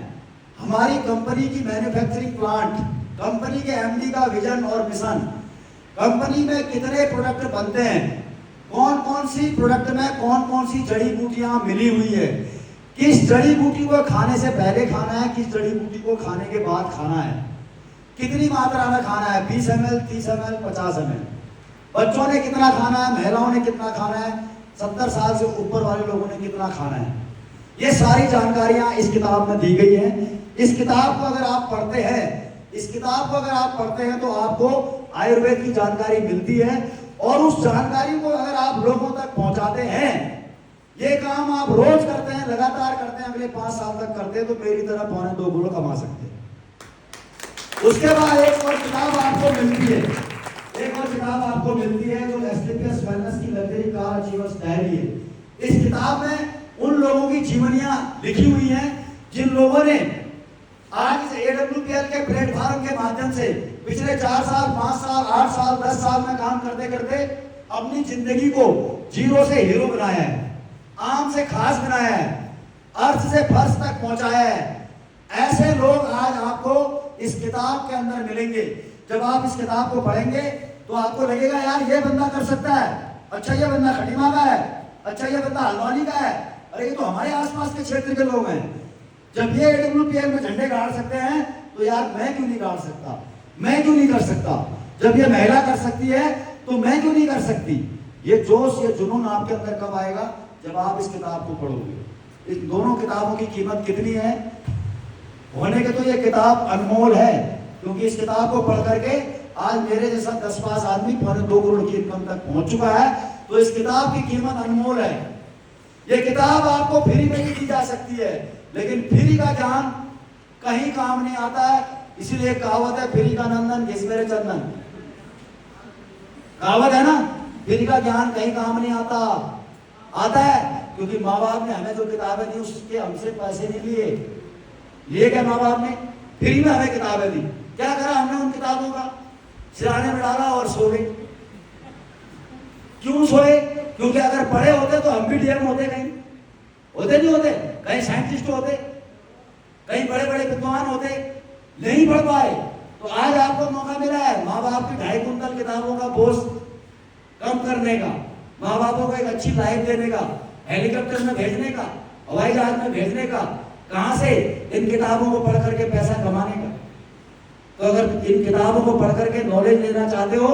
हमारी कंपनी की मैन्युफैक्चरिंग प्लांट, कंपनी के एमडी का विजन और मिशन, कंपनी में कितने प्रोडक्ट बनते हैं, कौन कौन सी प्रोडक्ट में कौन कौन सी जड़ी बूटियां मिली हुई है, किस जड़ी बूटी को खाने से पहले खाना है, किस जड़ी बूटी को खाने के बाद खाना है, कितनी मात्रा में खाना है, 20 ml 30 ml 50 ml, बच्चों ने कितना खाना है, महिलाओं ने कितना खाना है, 70 साल से ऊपर वाले लोगों ने कितना खाना है। ये सारी जानकारियां इस किताब में दी गई है। इस किताब को अगर आप पढ़ते हैं, इस किताब को अगर आप पढ़ते हैं तो आपको आयुर्वेद की जानकारी मिलती है, और उस जानकारी को अगर आप लोगों तक पहुंचाते हैं, ये काम आप रोज करते हैं, लगातार करते हैं, अगले 5 साल तक करते हैं, तो मेरी तरह 2.25 करोड़ कमा सकते हैं। उसके बाद एक और किताब आपको मिलती है, एक और किताब आपको मिलती है जो एसटीपीएस वेलनेस की लग्जरी कार अचीवर्स डायरी है। इस किताब में उन लोगों की जीवनियां लिखी हुई हैं जिन लोगों ने आज इस एडब्ल्यूपीएल के प्लेटफॉर्म के माध्यम से पिछले 4 साल 5 साल 8 साल 10 साल में काम करते करते अपनी जिंदगी को जीरो से हीरो बनाया है, आम से खास बनाया है, अर्थ से फर्श तक पहुंचाया है। ऐसे लोग आज आपको इस किताब के अंदर मिलेंगे। जब आप इस किताब को पढ़ेंगे तो आपको लगेगा यार ये बंदा कर सकता है, अच्छा ये बंदा खटीमा का है, अच्छा ये बंदा हल्द्वानी का है, अरे ये तो हमारे आसपास के क्षेत्र के लोग हैं। जब ये एडब्ल्यूपीएल में झंडे गाड़ सकते हैं तो यार मैं क्यों नहीं गाड़ सकता, मैं क्यों नहीं कर सकता? जब ये महिला कर सकती है तो मैं क्यों नहीं कर सकती? ये जोश, ये जुनून आपके अंदर कब आएगा? जब आप इस किताब को पढ़ोगे। इन दोनों किताबों की कीमत कितनी है? होने के तो ये किताब अनमोल है, क्योंकि इस किताब को पढ़ करके आज मेरे जैसा 10 पास आदमी 2.25 करोड़ की इनकम तक पहुंच चुका है। तो इस किताब की कीमत अनमोल है। ये किताब आपको फ्री में भी दी जा सकती है, लेकिन फ्री का ज्ञान कहीं काम नहीं आता है। इसीलिए कहावत है, फ्री का नंदन घिस मेरे चंदन, कहावत है ना, फ्री का ज्ञान कहीं काम नहीं आता। आता है क्योंकि माँ बाप ने हमें जो किताबें दी उसके हमसे पैसे नहीं लिए, लिए क्या माँ बाप ने, फ्री में हमें किताबें दी। क्या करा हमने उन किताबों का, सिराने में डाला और सो गए। क्यों सोए? क्योंकि अगर पढ़े होते तो हम भी डीएम होते, कहीं होते नहीं होते, कहीं साइंटिस्ट होते, कहीं बड़े बड़े विद्वान होते, नहीं पढ़ पाए। तो आज आपको मौका मिला है माँ बाप की 2.5 कुंटल किताबों का बोझ कम करने का, माँ बापों को एक अच्छी लाइफ देने का, हेलीकॉप्टर में भेजने का, हवाई जहाज में भेजने का, कहां से इन किताबों को पढ़ करके पैसा कमाने का। तो अगर इन किताबों को पढ़ करके नॉलेज लेना चाहते हो,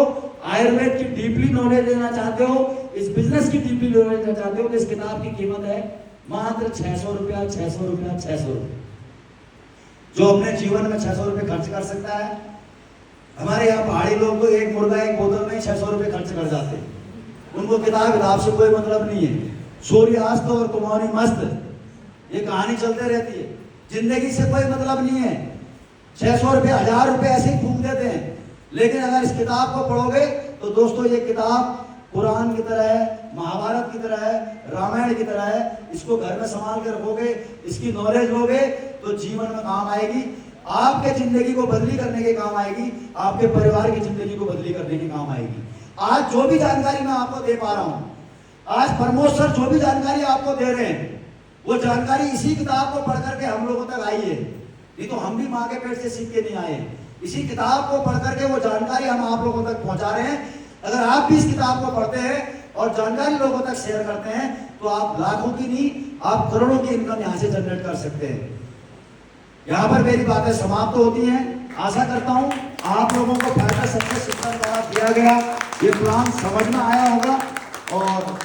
आयुर्वेद की डीपली नॉलेज लेना चाहते हो, इस बिजनेस की डीपली नॉलेज लेना चाहते हो, तो इस किताब की कीमत है मात्र 600 रुपया, 600 रुपया, 600 रुपया। जो अपने जीवन में 600 रुपये खर्च कर सकता है, हमारे यहाँ पहाड़ी लोग तो एक मुर्गा एक बोतल में 600 रुपये खर्च कर जाते हैं। उनको किताब से कोई मतलब नहीं है। सूर्यास्त और तुम्हारी मस्त, ये कहानी चलते रहती है, जिंदगी से कोई मतलब नहीं है। 600 रुपये 1000 रुपये ऐसे ही फूक देते हैं। लेकिन अगर इस किताब को पढ़ोगे तो दोस्तों ये किताब कुरान की तरह है, महाभारत की तरह है, रामायण की तरह है। इसको घर में संभाल के रखोगे, इसकी नॉलेज लोगे तो जीवन में काम आएगी, आपके जिंदगी को बदली करने के काम आएगी, आपके परिवार की जिंदगी को बदली करने के काम आएगी। आज जो भी जानकारी मैं आपको दे पा रहा हूं, आज प्रमोद सर जो भी जानकारी आपको दे रहे हैं, वो जानकारी इसी किताब को पढ़ करके हम लोगों तक आई है। नहीं तो हम भी माँ के पेट से सीख के नहीं आए। इसी किताब को पढ़ करके वो जानकारी हम आप लोगों तक पहुंचा रहे हैं। अगर आप भी इस किताब को पढ़ते हैं और जानकारी लोगों तक शेयर करते हैं तो आप लाखों की नहीं, आप करोड़ों की इनकम यहाँ से जनरेट कर सकते हैं। यहाँ पर मेरी बातें समाप्त होती हैं। आशा करता हूँ आप लोगों को फायदा सबसे शिक्षा द्वारा दिया गया ये प्लान समझ में आया होगा और